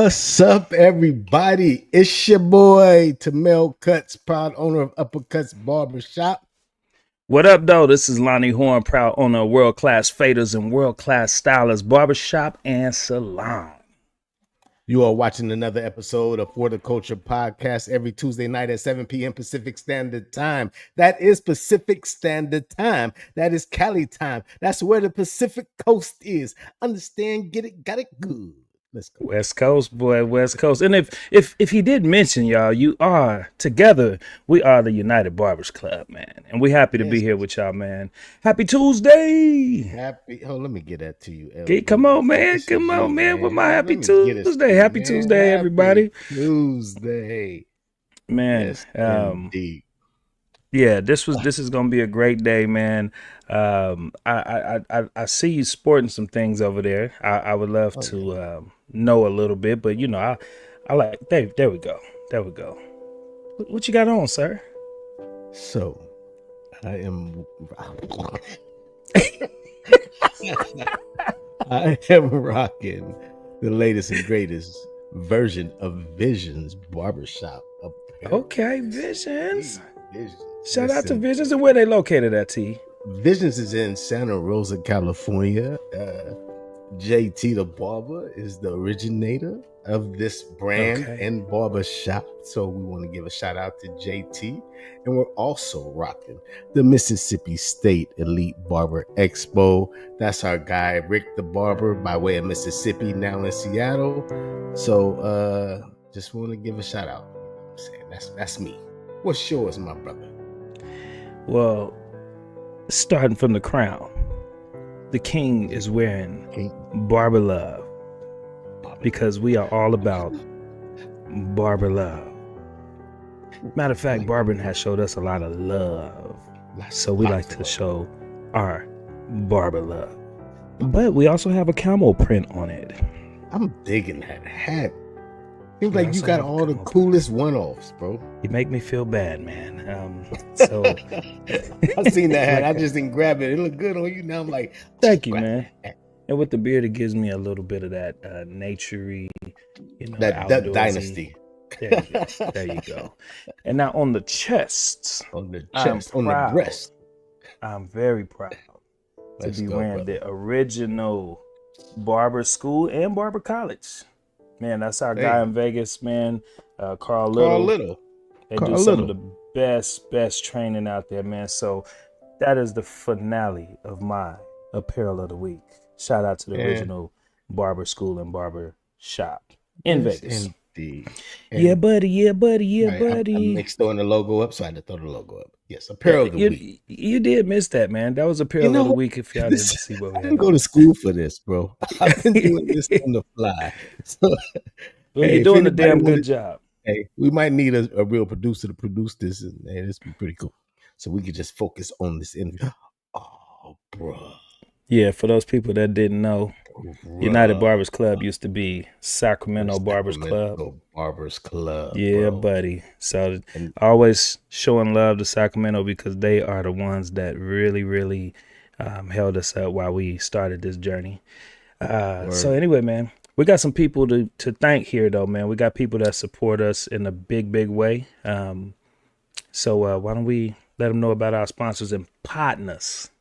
What's up, everybody? It's your boy Tamel Cuts, proud owner of Uppercuts Barbershop. What up, though? This is Lonnie Horn, proud owner of World Class Faders and World Class Stylers Barbershop and Salon. You are watching another episode of For the Culture Podcast every Tuesday night at 7 p.m. Pacific Standard Time. That is Pacific Standard Time. That is Cali time. That's where the Pacific Coast is. Understand? Get it? Got it? Good. Let's go. West Coast, boy, West Coast. And if he did mention y'all, you are together. We are the United Barbers Club, man, and we're happy to be here with y'all, man. Happy Tuesday. Happy. Oh, let me get that to you. Okay, come on, man. Come on, man. With my happy Tuesday. Happy Tuesday, everybody. Tuesday, man. Yes, indeed. Yeah, this is gonna be a great day, man. I see you sporting some things over there. I would love to know a little bit, but you know, I like there we go. What you got on, sir? So I am I am rocking the latest and greatest version of Visions Barbershop apparel. Okay, Visions. Visions. Shout out to Visions. And where they located at, T? Visions is in Santa Rosa, California. JT the Barber is the originator of this brand and barber shop. So we want to give a shout out to JT. And we're also rocking the Mississippi State Elite Barber Expo. That's our guy, Rick the Barber, by way of Mississippi, now in Seattle. So just want to give a shout out. You know what I'm saying? That's me. What's yours, my brother? Well, starting from the crown, the king is wearing Barber Love because we are all about Barber Love. Matter of fact, barbering has showed us a lot of love, so we like to show our Barber Love. But we also have a camel print on it. I'm digging that hat. Seems like you got all the coolest one-offs, bro. You make me feel bad, man. So I seen that hat. I just didn't grab it. It looked good on you. Now I'm like, thank you, man. And with the beard, it gives me a little bit of that naturey, you know, that dynasty. There you go. And now on the chest, on the breast, I'm very proud to be wearing the original Barber School and Barber College. Man, that's our guy in Vegas, man. Carl Little. They do some of the best training out there, man. So that is the finale of my apparel of the week. Shout out to the original Barber School and Barber Shop in Vegas. Indeed. Yeah, buddy. I mixed throwing the logo up, so I had to throw the logo up. Yes, apparel of the week. You did miss that, man. That was apparel of the week. If y'all didn't see what we had. I didn't go to school for this, bro. I've been doing this on the fly. So, well, you're doing a damn good job. Hey, we might need a real producer to produce this, and this would be pretty cool. So we could just focus on this interview. Oh, bro. Yeah, for those people that didn't know, United Barbers Club used to be Sacramento Barbers Club. Barbers Club. Yeah, bro. buddy. So always showing love to Sacramento because they are the ones that really held us up while we started this journey. So anyway, man, we got some people to thank here, though, man. We got people that support us in a big way. So why don't we let them know about our sponsors and partners?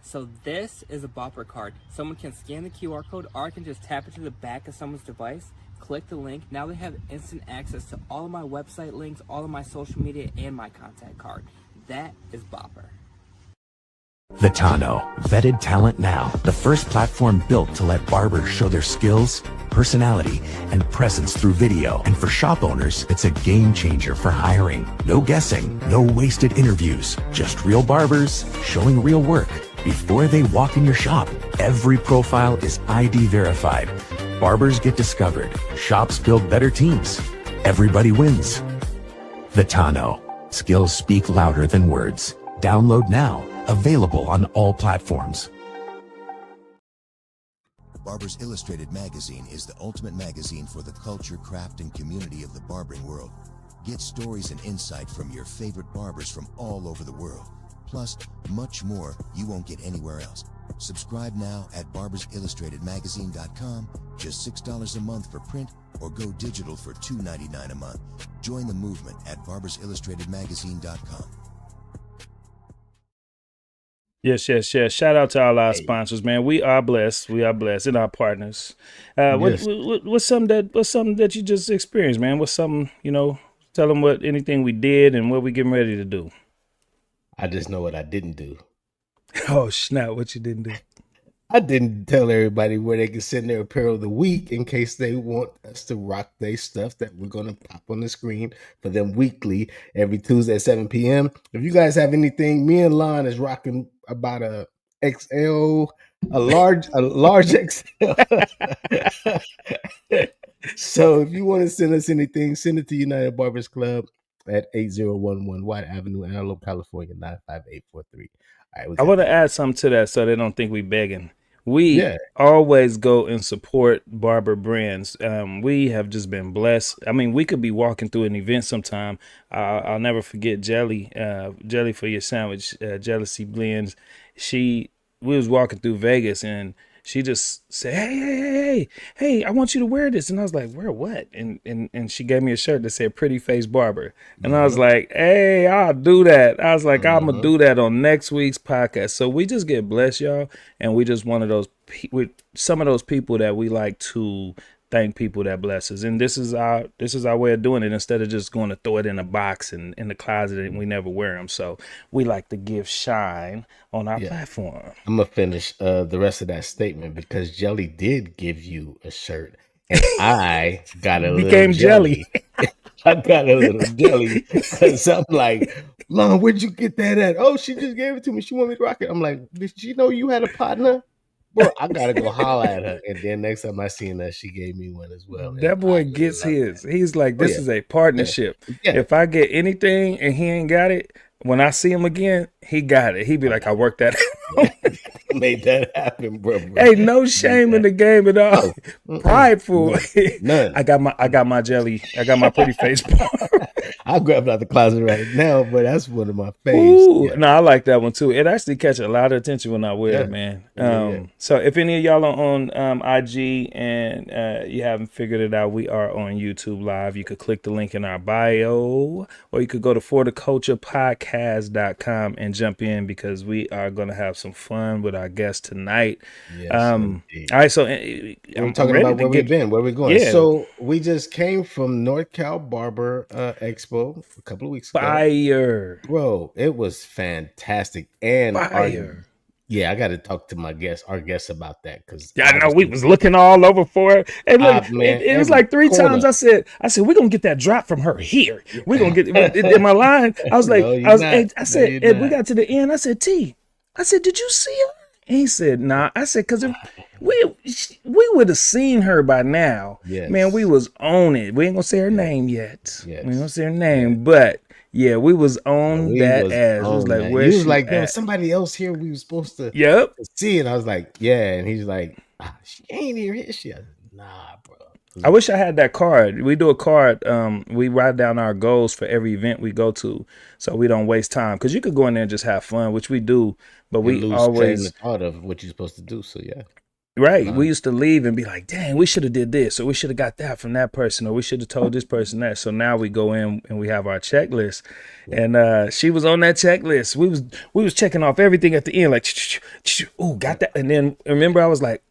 So this is a Bopper card. Someone can scan the QR code or can just tap it to the back of someone's device, click the link. Now they have instant access to all of my website links, all of my social media, and my contact card. That is Bopper. The Tano, vetted talent now. The first platform built to let barbers show their skills, personality, and presence through video. And for shop owners, it's a game changer for hiring. No guessing, no wasted interviews, just real barbers showing real work. Before they walk in your shop, every profile is ID verified. Barbers get discovered. Shops build better teams. Everybody wins. The Tano. Skills speak louder than words. Download now. Available on all platforms. Barbers Illustrated magazine is the ultimate magazine for the culture, craft, and community of the barbering world. Get stories and insight from your favorite barbers from all over the world. Plus, much more you won't get anywhere else. Subscribe now at barbersillustratedmagazine.com, just $6 a month for print, or go digital for $2.99 a month. Join the movement at barbersillustratedmagazine.com. Yes. Shout out to all our sponsors, man. We are blessed. And our partners. What's something that you just experienced, man? What's something, tell them anything we did and what we getting ready to do. I just know what I didn't do. Oh, snap. What you didn't do? I didn't tell everybody where they can send their apparel of the week in case they want us to rock their stuff that we're going to pop on the screen for them weekly every Tuesday at 7 p.m. If you guys have anything, me and Lon is rocking about a large XL. So if you want to send us anything, send it to United Barbers Club at 8011 White Avenue, Antelope, California, 95843. All right, I want to add something to that so they don't think we begging. We always go and support barber brands. We have just been blessed. I mean, we could be walking through an event sometime. I'll never forget Jelly for your sandwich, Jealousy Blends. We was walking through Vegas and she just said, hey, I want you to wear this. And I was like, wear what? And she gave me a shirt that said Pretty Face Barber. And I was like, hey, I'll do that. I was like, I'm going to do that on next week's podcast. So we just get blessed, y'all. And we just one of those, some of those people that we like to thank people that bless us. And this is our way of doing it instead of just going to throw it in a box and in the closet and we never wear them. So we like to give shine on our platform. I'm going to finish the rest of that statement because Jelly did give you a shirt and I got a little jelly. I got a little jelly because I'm like, Lon, where'd you get that at? Oh, she just gave it to me. She wanted me to rock it. I'm like, did she know you had a partner? Bro, I gotta go holler at her. And then next time I seen her, she gave me one as well. That boy gets his. He's like, this is a partnership. Yeah. If I get anything and he ain't got it, when I see him again, he got it. He'd be like, I worked that out. Made that happen, bro. Hey, no shame in the game at all. Prideful. None. I got my jelly. I got my Pretty Face Barber. I'll grab it out the closet right now, but that's one of my favorites. No, I like that one too. It actually catches a lot of attention when I wear it, man. So if any of y'all are on IG and you haven't figured it out, we are on YouTube Live. You could click the link in our bio, or you could go to fortheculturepodcast.com and jump in because we are going to have some fun with our guest tonight. Yes, all right, so I'm talking about where we've been, where we're going. Yeah. So we just came from North Cal Barber Expo a couple of weeks ago. Fire. Bro, it was fantastic. And fire. I got to talk to our guests about that because I know we was looking all over for it. And look, it was like 3 times I said, we're gonna get that drop from her here. We're gonna get in my line. I was like, I said, we got to the end. I said, I said, did you see her? And he said, nah. I said, because we would have seen her by now. Yes. Man, we was on it. We ain't gonna say her name yet. Yes. We ain't gonna say her name, but yeah, we was on that ass. It was like, where he was like, there was somebody else here we were supposed to see. And I was like, yeah. And he's like, she ain't here, is she? I said, nah, bro. I wish I had that card. We do a card. We write down our goals for every event we go to, so we don't waste time. Because you could go in there and just have fun, which we do, but we lose always the thought of what you're supposed to do. So yeah, right. We used to leave and be like, "Dang, we should have did this, or we should have got that from that person, or we should have told this person that." So now we go in and we have our checklist, and she was on that checklist. We was checking off everything at the end, like, "Ooh, got that," and then remember I was like,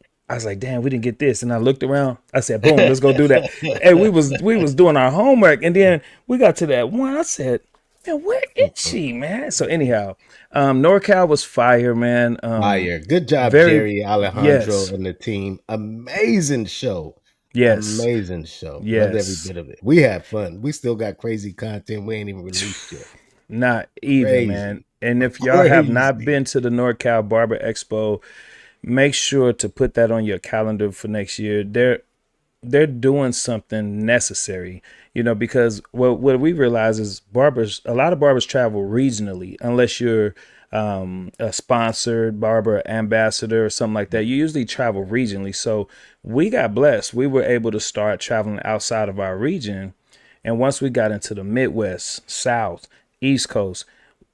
damn, we didn't get this. And I looked around. I said, boom, let's go do that. And we was doing our homework. And then we got to that one. I said, man, where is she, man? So anyhow, NorCal was fire, man. Fire. Good job, Jerry, Alejandro, and the team. Amazing show. Yes. Amazing show. Yes. Loved every bit of it. We had fun. We still got crazy content we ain't even released yet. Not even, man. And if y'all have not been to the NorCal Barber Expo, make sure to put that on your calendar for next year. They're doing something necessary, because what we realize is a lot of barbers travel regionally, unless you're a sponsored barber ambassador or something like that. You usually travel regionally. So we got blessed. We were able to start traveling outside of our region. And once we got into the Midwest, South, East Coast,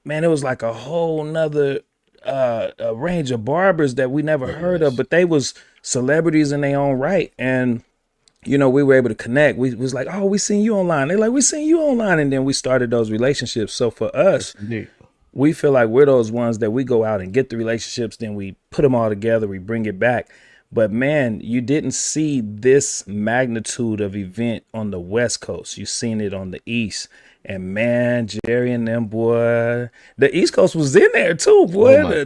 man, it was like a whole nother a range of barbers that we never heard of, but they was celebrities in their own right. And you know, we were able to connect. We was like, oh, we seen you online. They're like, we seen you online. And then we started those relationships. So for us, we feel like we're those ones that we go out and get the relationships, then we put them all together, we bring it back. But man, you didn't see this magnitude of event on the West Coast. You seen it on the East. And man, Jerry and them, boy, the East Coast was in there too, boy.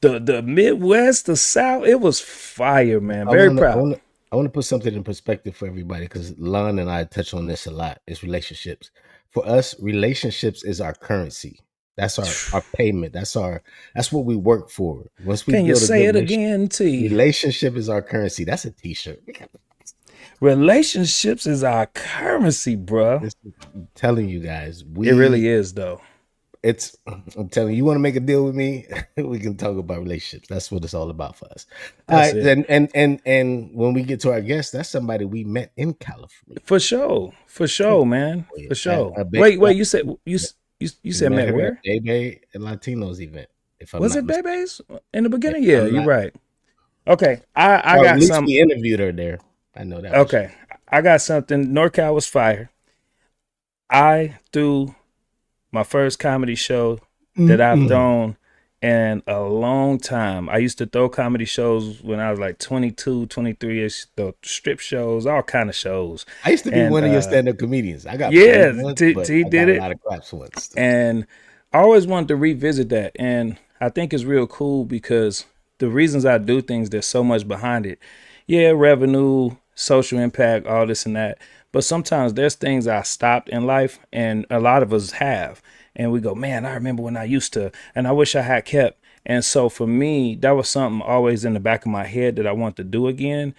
The Midwest, the South, it was fire, man. Very proud. I want to put something in perspective for everybody, because Lon and I touch on this a lot. It's relationships. For us, relationships is our currency. That's our payment. That's what we work for. Once we Can you say it again, T? Relationship is our currency. That's a t-shirt. Relationships is our currency, bro. I'm telling you guys, it really is, though. I'm telling you, you want to make a deal with me, we can talk about relationships. That's what it's all about for us. All right, and when we get to our guest, that's somebody we met in California. For sure, man. For sure. Wait, you said met where? Bebe and Latinos event. Was it Bebe's in the beginning? Yeah, you're right. Okay, I got some. We interviewed her there. I know that. Okay, I got something. NorCal was fire. I threw my first comedy show that I've thrown in a long time. I used to throw comedy shows when I was like 22, 23-ish, the strip shows, all kind of shows. I used to be one of your stand-up comedians. I got T did it. A lot of claps once. And I always wanted to revisit that. And I think it's real cool because the reasons I do things, there's so much behind it. Yeah, revenue, social impact, all this and that. But sometimes there's things I stopped in life, and a lot of us have. And we go, man, I remember when I used to, and I wish I had kept. And so for me, that was something always in the back of my head that I want to do again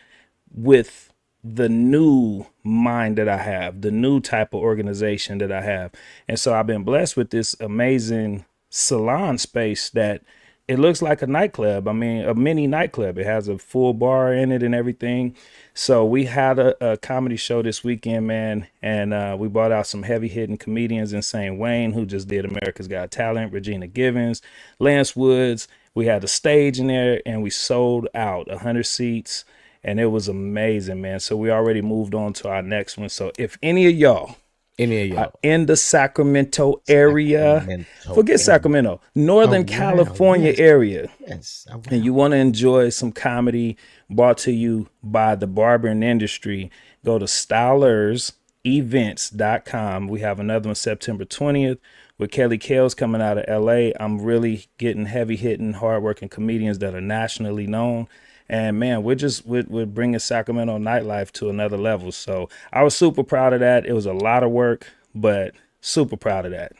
with the new mind that I have, the new type of organization that I have. And so I've been blessed with this amazing salon space that it looks like a nightclub. I mean, a mini nightclub. It has a full bar in it and everything. So we had a comedy show this weekend, man. And we brought out some heavy hitting comedians in St. Wayne who just did America's Got Talent, Regina Givens, Lance Woods. We had a stage in there and we sold out 100 seats. And it was amazing, man. So we already moved on to our next one. So if any of y'all in the Sacramento area, forget Sacramento, Northern California area, and you want to enjoy some comedy brought to you by the barbering industry, go to stylersevents.com. We have another one September 20th with Kelly Kales coming out of LA. I'm really getting heavy hitting, hardworking comedians that are nationally known. And man, we're bringing Sacramento nightlife to another level. So I was super proud of that. It was a lot of work, but super proud of that.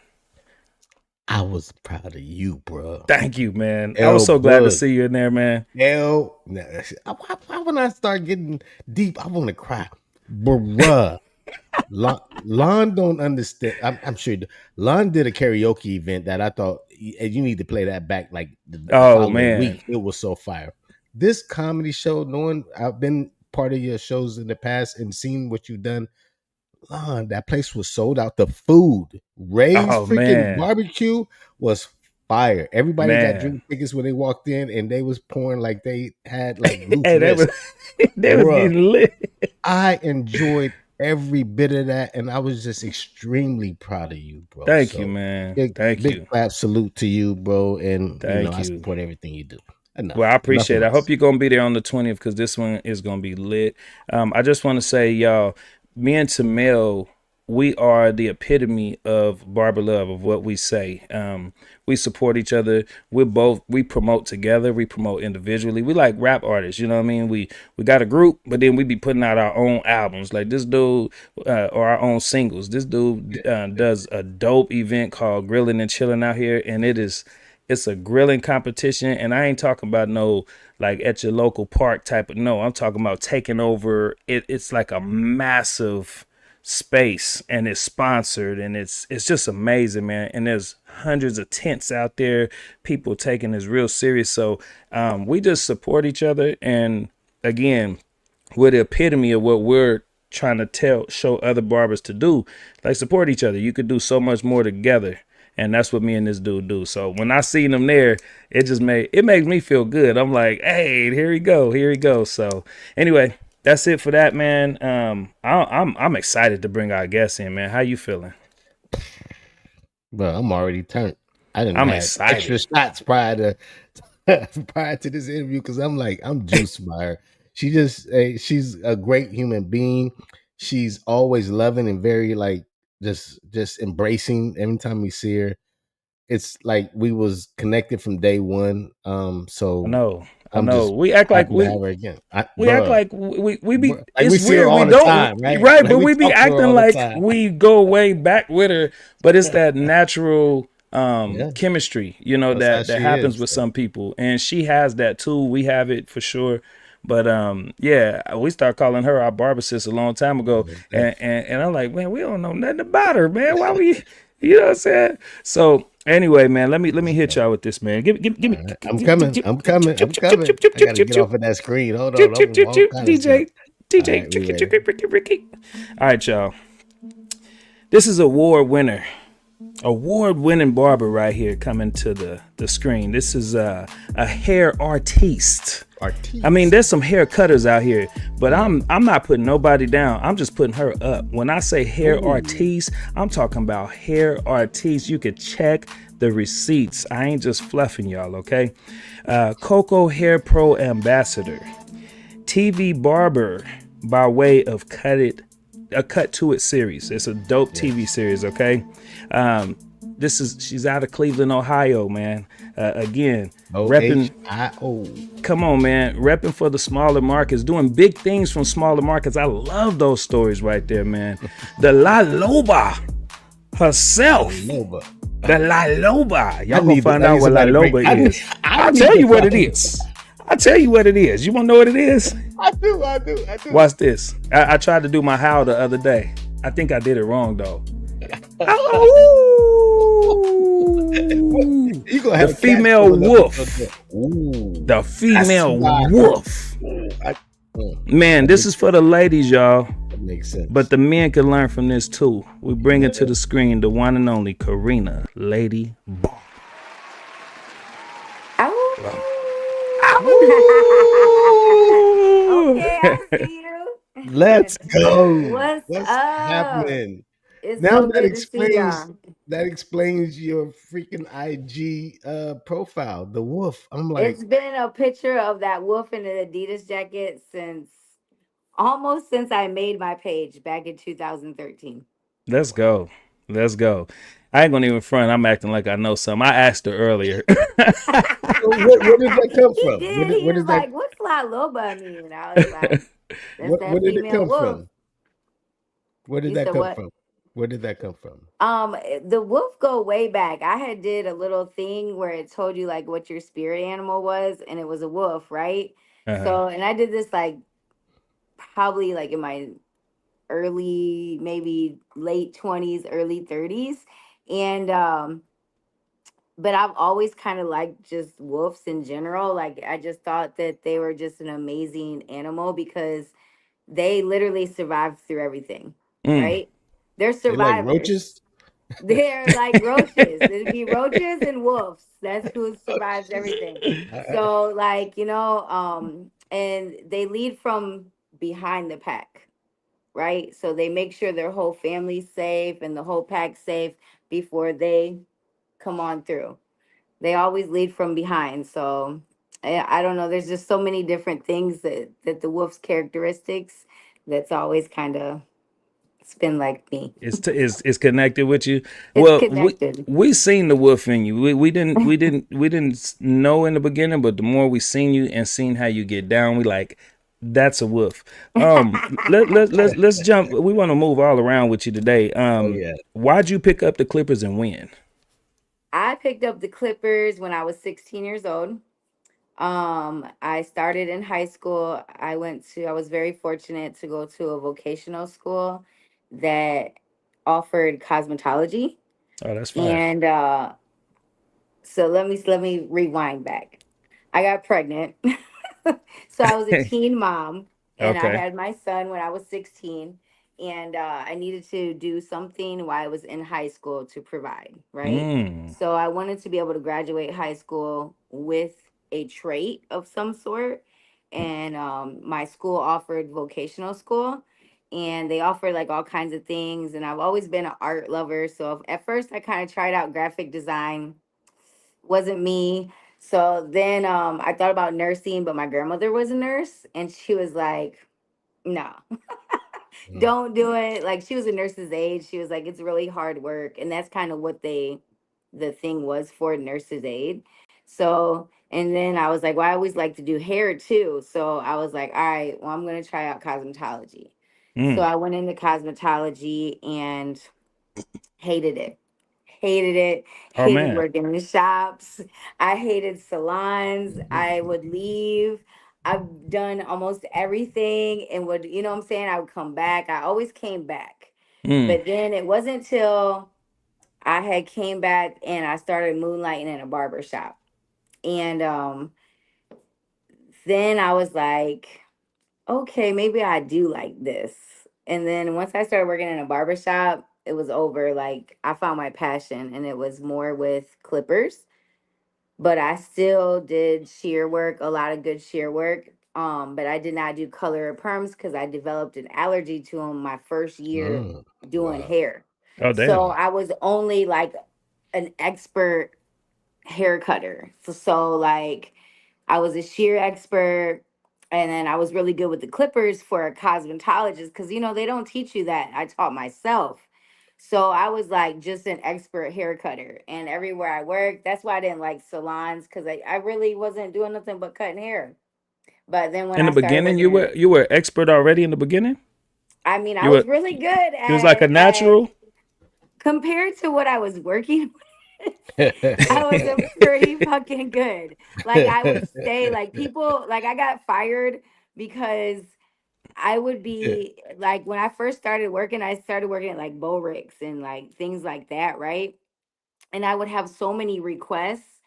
I was proud of you, bro. Thank you, man. I was so glad to see you in there, man. Why when I start getting deep, I want to cry, bruh. Lon don't understand. I'm sure Lon did a karaoke event that I thought you need to play that back like the following week. It was so fire. This comedy show, knowing I've been part of your shows in the past and seen what you've done, that place was sold out. The food, Ray's freaking barbecue was fire. Everybody got drink tickets when they walked in, and they was pouring like they had like they was getting lit. I enjoyed every bit of that, and I was just extremely proud of you, bro. Thank you, man. Big clap salute to you, bro, and I support everything you do. Well, I appreciate it. I hope you're going to be there on the 20th because this one is going to be lit. I just want to say, y'all, me and Tamel, we are the epitome of barber love, of what we say. We support each other. We promote together. We promote individually. We like rap artists, you know what I mean? We got a group, but then we be putting out our own albums. Like this dude, or our own singles. This dude does a dope event called Grilling and Chilling out here, and it's a grilling competition, and I ain't talking about no like at your local park type of. No, I'm talking about taking over. It's like a massive space, and it's sponsored, and it's just amazing, man. And there's hundreds of tents out there, people taking this real serious. So we just support each other, and again, we're the epitome of what we're trying to show other barbers to do. Like, support each other. You could do so much more together. And that's what me and this dude do. So when I seen him there, it makes me feel good. I'm like, hey, here he go. So anyway, that's it for that, man. I'm excited to bring our guests in, man. How you feeling? Bro, I'm already turned. I didn't I'm have excited. extra shots prior to this interview because I'm juiced by her. She's a great human being. She's always loving and very like just embracing. Every time we see her, it's like we was connected from day one. So I know. just We act like happy to have her again. we act like we be. Like it's we see her weird. all We the don't. time, right? Right, Like but we we be talk to her acting all the like time. we go way back with her. But it's that natural chemistry, That's that happens with some people, and she has that too. We have it for sure. But we started calling her our barber sis a long time ago, and I'm like, man, we don't know nothing about her, man. Why we, you know what I'm saying? So anyway, man, let me hit y'all with this, man. Give me. I'm coming. I gotta get off of that screen. Hold on. DJ. Ricky. All right, y'all. This is award-winning barber right here coming to the screen. This is a hair artiste. I mean, there's some hair cutters out here, but I'm not putting nobody down. I'm just putting her up. When I say hair artiste, I'm talking about hair artiste. You could check the receipts. I ain't just fluffing y'all, okay? Coco Hair Pro Ambassador, TV Barber by way of a Cut to It series. It's a dope TV series, okay? She's out of Cleveland, Ohio, man. Again, repping. Come on, man. Repping for the smaller markets, doing big things from smaller markets. I love those stories right there, man. The La Loba herself. The La Loba. Y'all gonna find out what La Loba is. I'll tell you what it is. You wanna know what it is? I do. Watch this. I tried to do my how the other day. I think I did it wrong though. The female wolf. The female wolf. Man, this is for the ladies, y'all. That makes sense. But the men can learn from this too. We bring it to the screen the one and only Corina, Lady Barber. Okay, I see you. Let's go. What's up? Happening? It's now so good to see y'all. That explains your freaking IG profile, the wolf. I'm like, it's been a picture of that wolf in an Adidas jacket since I made my page back in 2013. Let's go. I ain't gonna even front. I'm acting like I know something. I asked her earlier. where did that come from? He was like, "What's La Loba mean?" I was like, where did it come from? Where did that come from? Where did that come from? The wolf go way back. I had did a little thing where it told you like what your spirit animal was, and it was a wolf, right? So, and I did this like probably like in my early, maybe late 20s, early 30s, and but I've always kind of liked just wolves in general. Like I just thought that they were just an amazing animal because they literally survived through everything, right? They're survivors. They're like roaches? They're like roaches. It'd be roaches and wolves. That's who survives everything. So like, and they lead from behind the pack, right? So they make sure their whole family's safe and the whole pack's safe before they come on through. They always lead from behind. So I don't know. There's just so many different things that the wolf's characteristics that's always kind of it's been like me. It's connected with you. Connected. We seen the wolf in you. We didn't know in the beginning, but the more we seen you and seen how you get down, we like that's a wolf. Let's jump. We want to move all around with you today. Why'd you pick up the Clippers and when? I picked up the Clippers when I was 16 years old. I started in high school. I was very fortunate to go to a vocational school that offered cosmetology. Oh, that's fine. And so let me rewind back. I got pregnant. So I was a teen mom and I had my son when I was 16. and I needed to do something while I was in high school to provide, right? So I wanted to be able to graduate high school with a trait of some sort. And my school offered vocational school, and they offered like all kinds of things. And I've always been an art lover. So at first, I kind of tried out graphic design, wasn't me. So then I thought about nursing, but my grandmother was a nurse, and she was like, no, don't do it. Like, she was a nurse's aide. She was like, it's really hard work. And that's kind of what the thing was for nurse's aide. So, and then I was like, well, I always like to do hair too. So I was like, all right, well, I'm going to try out cosmetology. So I went into cosmetology and hated it. Hated it. Oh Hated man. working in the shops. I hated salons. I would leave. I've done almost everything and would, you know what I'm saying? I would come back. I always came back. But then it wasn't until I had came back and I started moonlighting in a barber shop. And then I was like, okay, maybe I do like this. And then once I started working in a barber shop, it was over. Like, I found my passion, and it was more with clippers. But I still did shear work, a lot of good shear work. But I did not do color or perms because I developed an allergy to them my first year doing hair. Oh So damn. I was only like an expert hair cutter. So like, I was a shear expert, and then I was really good with the clippers for a cosmetologist because, you know, they don't teach you that. I taught myself. So I was like just an expert hair cutter. And everywhere I worked, that's why I didn't like salons, because I really wasn't doing nothing but cutting hair. But then when In the I started beginning, working in, you were expert already in the beginning? I mean, I You was were really good you was like a at natural? compared to what I was working I was a pretty fucking good. Like, I would stay, like, people, like, I got fired because I would be like, when I first started working, I started working at like Bo-Ricks and like things like that, right? And I would have so many requests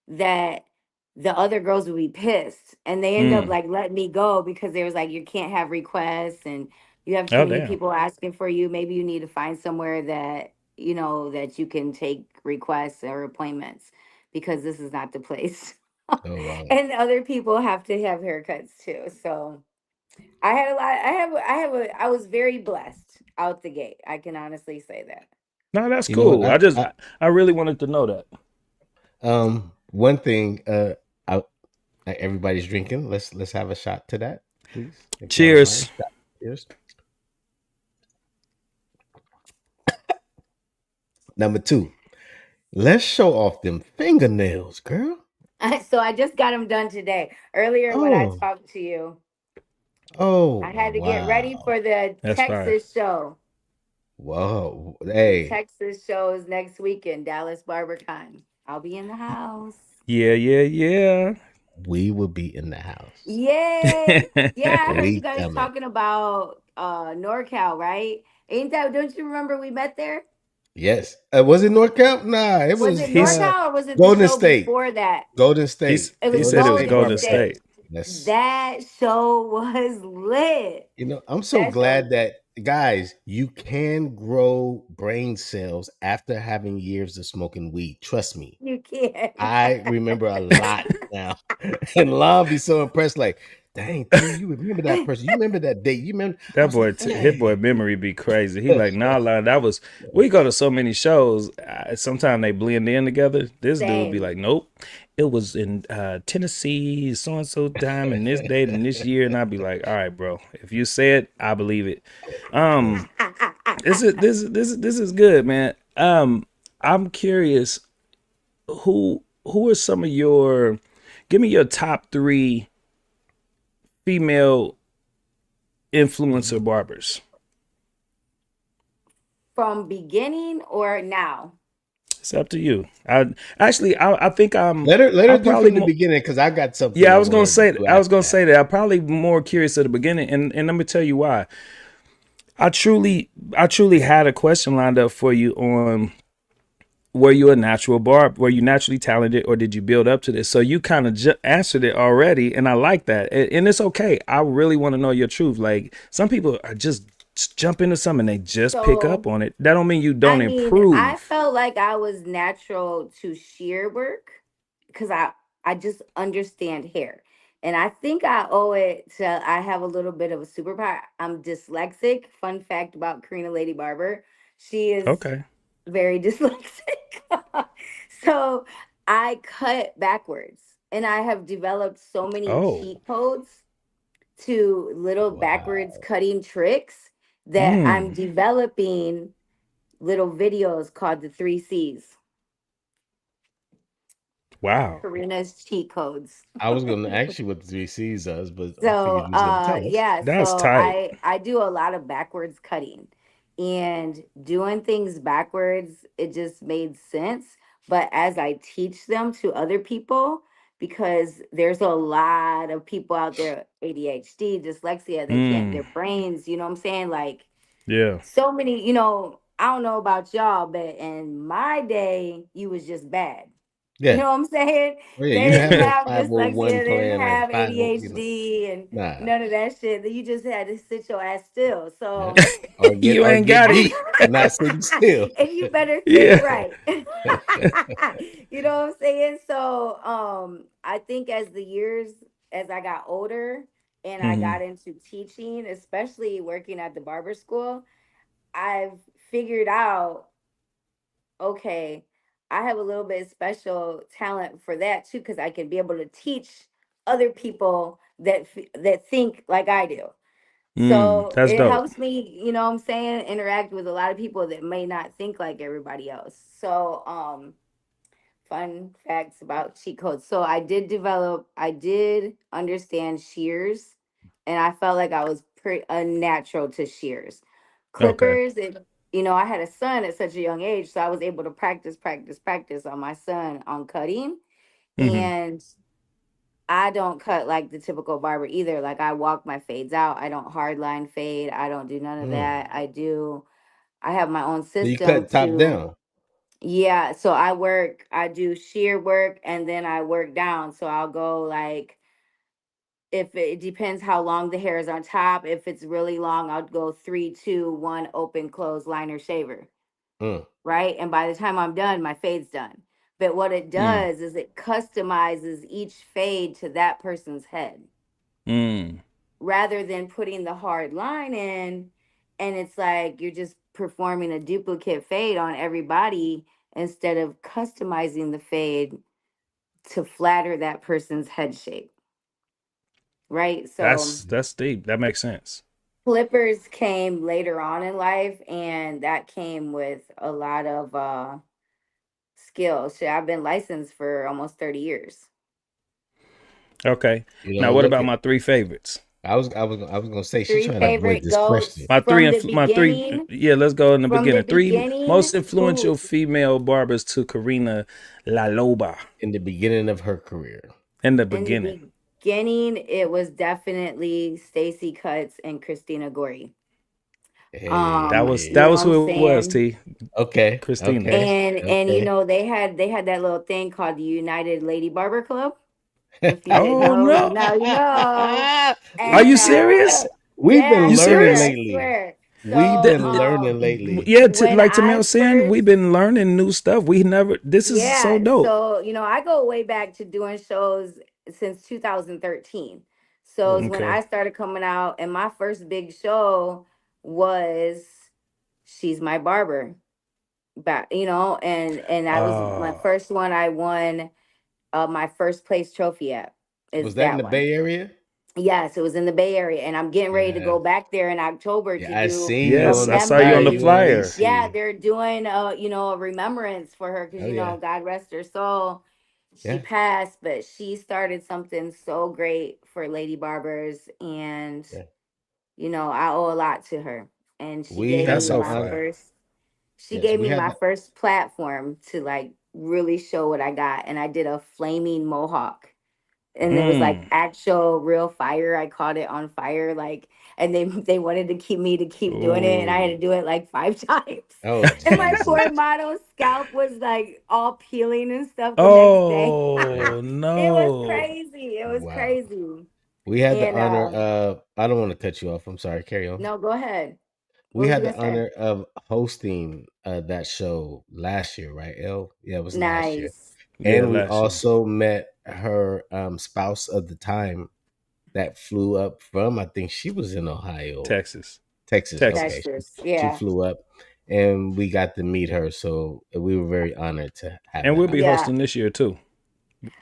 that the other girls would be pissed, and they end up like letting me go because they was like, you can't have requests and you have too Oh many damn. people asking for you. Maybe you need to find somewhere that, you know, that you can take requests or appointments, because this is not the place. And other people have to have haircuts too. So I had a lot. I was very blessed out the gate. I can honestly say that. No, that's You know what? cool. I really wanted to know that. One thing, I, everybody's drinking. Let's have a shot to that, please, if y'all don't mind. Cheers. Cheers. Number two, let's show off them fingernails, girl. So I just got them done today. Earlier when I Oh, talked to you, I oh, had to get ready wow. for the That's fire. Texas show. Whoa. The Hey, Texas show is next weekend, Dallas Barber Con. I'll be in the house. Yeah. we will be in the house. Yay! Yeah, I heard you We guys coming. talking about NorCal, right? Ain't that? Don't you remember we met there? Yes. Was it North Camp? Nah, it Was was it He's NorCal or was it the Golden show State. before that? Golden State. It he was said it was State Golden Golden Barber Camp. State. State. Yes. That show was lit. You know, I'm so That show, glad that, guys, you can grow brain cells after having years of smoking weed. Trust me. you can. I remember a lot now. And Lon be so impressed, like, dang, T, you remember that person. You remember that date. You remember, I That was boy, like, his boy dang. memory be crazy. He like, nah, line. That was. We go to so many shows. Sometimes they blend in together. This dude be Same. like, nope, it was in Tennessee, so and so time, and this date and this year, and I'd be like, all right, bro. If you say it, I believe it. This is good, man. I'm curious. Who are some of your? Give me your top 3 female influencer barbers. From beginning or now? It's up to you. I think Let her I'm do probably from the more. beginning, because I got something Yeah, I want her to do I was after gonna that. say that. I'm probably more curious at the beginning, and let me tell you why. I truly had a question lined up for you on, were you a natural barb? Were you naturally talented, or did you build up to this? So you kind of answered it already, and I like that. And it's okay. I really want to know your truth. Like, some people are just jump into something, they just pick up on it. That don't mean you don't I improve. felt like I was natural to shear work because I just understand hair. And I think I owe it to I have a little bit of a superpower. I'm dyslexic. Fun fact about Corina Lady Barber. She is Okay. very dyslexic. So I cut backwards and I have developed so many Oh. cheat codes to little backwards cutting tricks that I'm developing little videos called the 3 C's. Wow. Karina's cheat codes. I was gonna ask you what the 3 C's is, but I figured So you was gonna tell us. yeah, That's so tight. I do a lot of backwards cutting and doing things backwards, it just made sense. But as I teach them to other people, because there's a lot of people out there, ADHD, dyslexia, they can't, their brains, you know what I'm saying? Like Yeah. so many, I don't know about y'all, but in my day, you was just bad. You Yeah. know what I'm saying? Oh, yeah, They you didn't didn't have no have 501 dyslexia, they didn't plan or have 50, ADHD and nah. none of that shit. You just had to sit your ass still. So You Or ain't get got it. beat for not sitting still. and you better think Yeah. right. You know what I'm saying? So I think as I got older and I got into teaching, especially working at the barber school, I've figured out, okay, I have a little bit of special talent for that too, because I can be able to teach other people that think like I do. So That's it dope. helps me, you know what I'm saying, interact with a lot of people that may not think like everybody else. So fun facts about cheat codes. So I did understand shears, and I felt like I was pretty unnatural to shears. Okay. Clippers, I had a son at such a young age, so I was able to practice on my son on cutting. And I don't cut like the typical barber either. Like I walk my fades out. I don't hardline fade. I don't do none of that. I have my own So you system cut top to, down. yeah, so I do shear work and then I work down. So I'll go like, if it depends how long the hair is on top. If it's really long, I'll go 3, 2, 1, open, close, liner, shaver. Mm. Right. And by the time I'm done, my fade's done. But what it does is it customizes each fade to that person's head rather than putting the hard line in. And it's like you're just performing a duplicate fade on everybody instead of customizing the fade to flatter that person's head shape. Right. So That's deep. That makes sense. clippers came later on in life, and that came with a lot of skills. So I've been licensed for almost 30 years. Okay. You know, Now, what look about at. my 3 favorites? I was gonna say she's Three trying to avoid favorite this goats question. My three. Yeah, let's go in the from the beginning. 3 most beginning. influential female barbers to Corina La Loba In the beginning of her career. in the In the beginning. beginning, it was definitely Stacy Cuts and Christina Gorey. That was You know what I'm who it was. saying? T. Okay. Christina. Okay. And Okay. they had that little thing called the United Lady Barber Club. If you didn't Oh know, no! now you know. Are you And serious? We've been You learning serious? I lately. swear. We've So been learning lately. Yeah, when like I Tamel saying, we've first been learning new stuff. We never. This is so Yeah, dope. so I go way back to doing shows since 2013. So it's when Okay. I started coming out, and my first big show was She's My Barber. Back, and that was my Oh. first one. I won my first place trophy at is Was that in that the one. Bay Area? Yes, it was in the Bay Area, and I'm getting ready to Yeah. go back there in October to Yeah, I do seen you a Yes, on I the saw you flyer. on the You in flyer. Yeah, AC. they're doing a remembrance for her because Oh yeah. God rest her soul. She Yeah. passed, but she started something so great for Lady Barbers, and Yeah. I owe a lot to her. And We That's had the so honor. fire. she Yes, gave we me had my the. first platform to like really show what I got, and I did a flaming mohawk, and it was like actual real fire. I caught it on fire, like, and they wanted to keep me to keep doing it, and I had to Oh. do it like 5 times. Oh And my Jesus. poor model's scalp was like all peeling and stuff the next day. Yeah. Oh It was no. crazy. It was Wow. crazy. We had the And honor of. I don't want to cut you off. I'm sorry. Carry on. no, go ahead. We had the honor of hosting that show last year, right? Yeah, it was last year. Nice. And we also met her spouse of the time that flew up from, I think she was in Ohio. Texas. Okay. She Yeah. flew up and we got to meet her. So we were very honored to have And her. we'll be hosting this year too.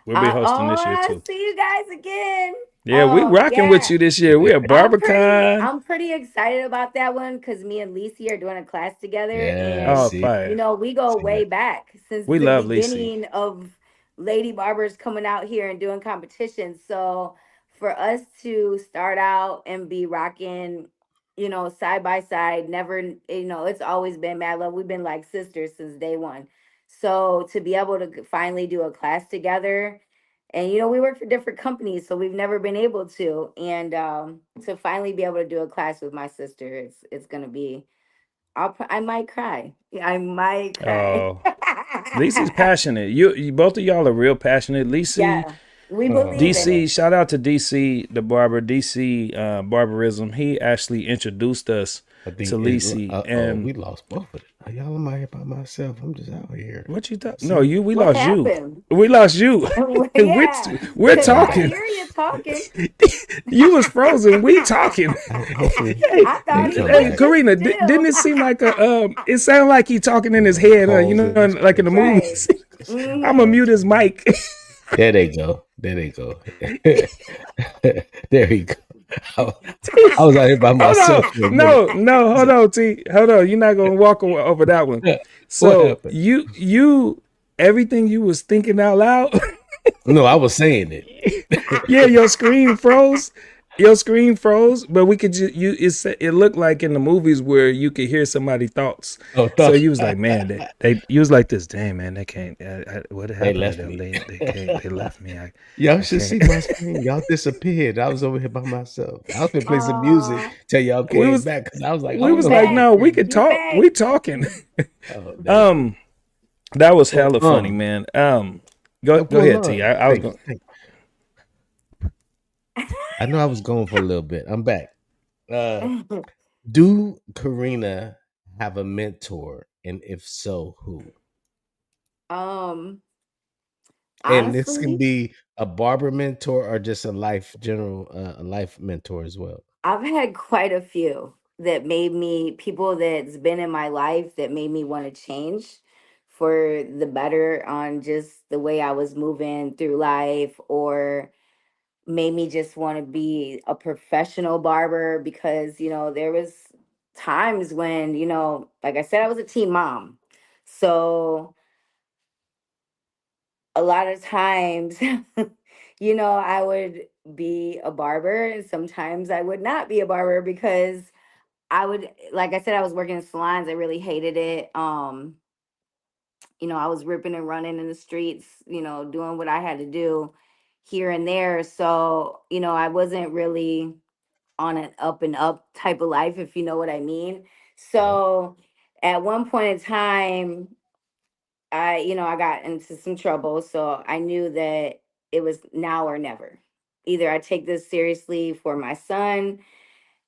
We'll be hosting this year too. I see you guys again. Yeah, we rocking with you this year. We at BarberCon. I'm pretty excited about that one because me and Lisi are doing a class together, Yeah, and you know we go way back since we the love beginning of Lady Barbers coming out here and doing competitions. So for us to start out and be rocking, you know, side by side, never, you know, it's always been mad love. We've been like sisters since day one. So to be able to finally do a class together, and you know we work for different companies, so we've never been able to, and to finally be able to do a class with my sister, it's gonna be, I might cry. I might cry. Oh, Lisi's passionate. You both of y'all are real passionate. Lisi, yeah, we believe DC, in it. shout out to DC, the barber, DC Barbarism. He actually introduced us to Lisi, and we lost both of it. Y'all, am I here by myself? I'm just out here. What you thought? No, we what lost happened? you. We lost you. Yeah, we're talking. I hear you talking. You was frozen. We talking. I thought hey, Corina, didn't it seem like it sounded like he talking in his head, you know, like in the movies. Mm-hmm. I'm gonna mute his mic. There they go. There he go. I was out here by myself. No, hold on, T. Hold on. You're not gonna walk over that one. So you everything you was thinking out loud. No, I was saying it. Yeah, your screen froze. But we could it looked like in the movies where you could hear somebody's thoughts. So you was like, man, you was like this, damn man, they can't. What happened? They left me. They left me. Y'all should see my screen. Y'all disappeared. I was over here by myself. I was gonna play some music till y'all came back because I was like, no, we could talk. We talking. That was hella funny, man. Go ahead, T. I was going. I know I was going for a little bit. I'm back. Do Corina have a mentor, and if so, who? Honestly, and this can be a barber mentor or just a life mentor as well. I've had quite a few that made me, people that's been in my life that made me want to change for the better on just the way I was moving through life, or made me just want to be a professional barber because, you know, there was times when, you know, like I said, I was a teen mom. So a lot of times, you know, I would be a barber and sometimes I would not be a barber because I would, like I said, I was working in salons. I really hated it. You know, I was ripping and running in the streets, you know, doing what I had to do here and there. So, you know, I wasn't really on an up and up type of life, if you know what I mean. So at one point in time, I got into some trouble. So I knew that it was now or never. Either I take this seriously for my son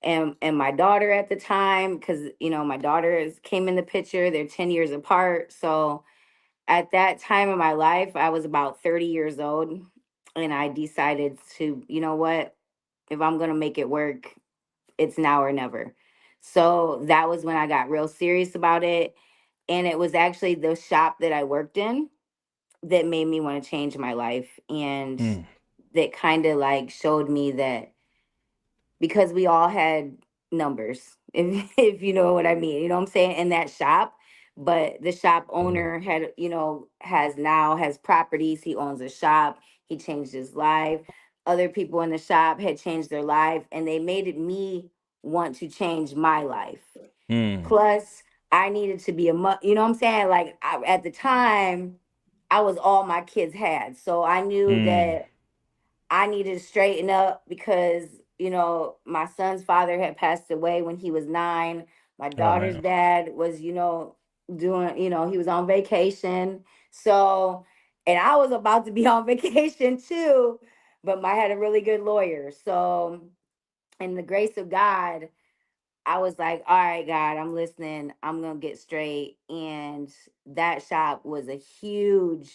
and my daughter at the time, because you know my daughters came in the picture. They're 10 years apart. So at that time of my life, I was about 30 years old, and I decided to, you know what, if I'm gonna make it work, it's now or never. So that was when I got real serious about it. And it was actually the shop that I worked in that made me want to change my life. And that kind of like showed me that, because we all had numbers, if you know what I mean, you know what I'm saying, in that shop. But the shop owner had, you know, has properties. He owns a shop. He changed his life. Other people in the shop had changed their life, and they made it me want to change my life. Plus, I needed to be you know what I'm saying? Like at the time, I was all my kids had. So I knew that I needed to straighten up because, you know, my son's father had passed away when he was 9. My daughter's dad was, you know, doing, you know, he was on vacation. So, and I was about to be on vacation too, but I had a really good lawyer. So, in the grace of God, I was like, all right, God, I'm listening. I'm going to get straight. And that shop was a huge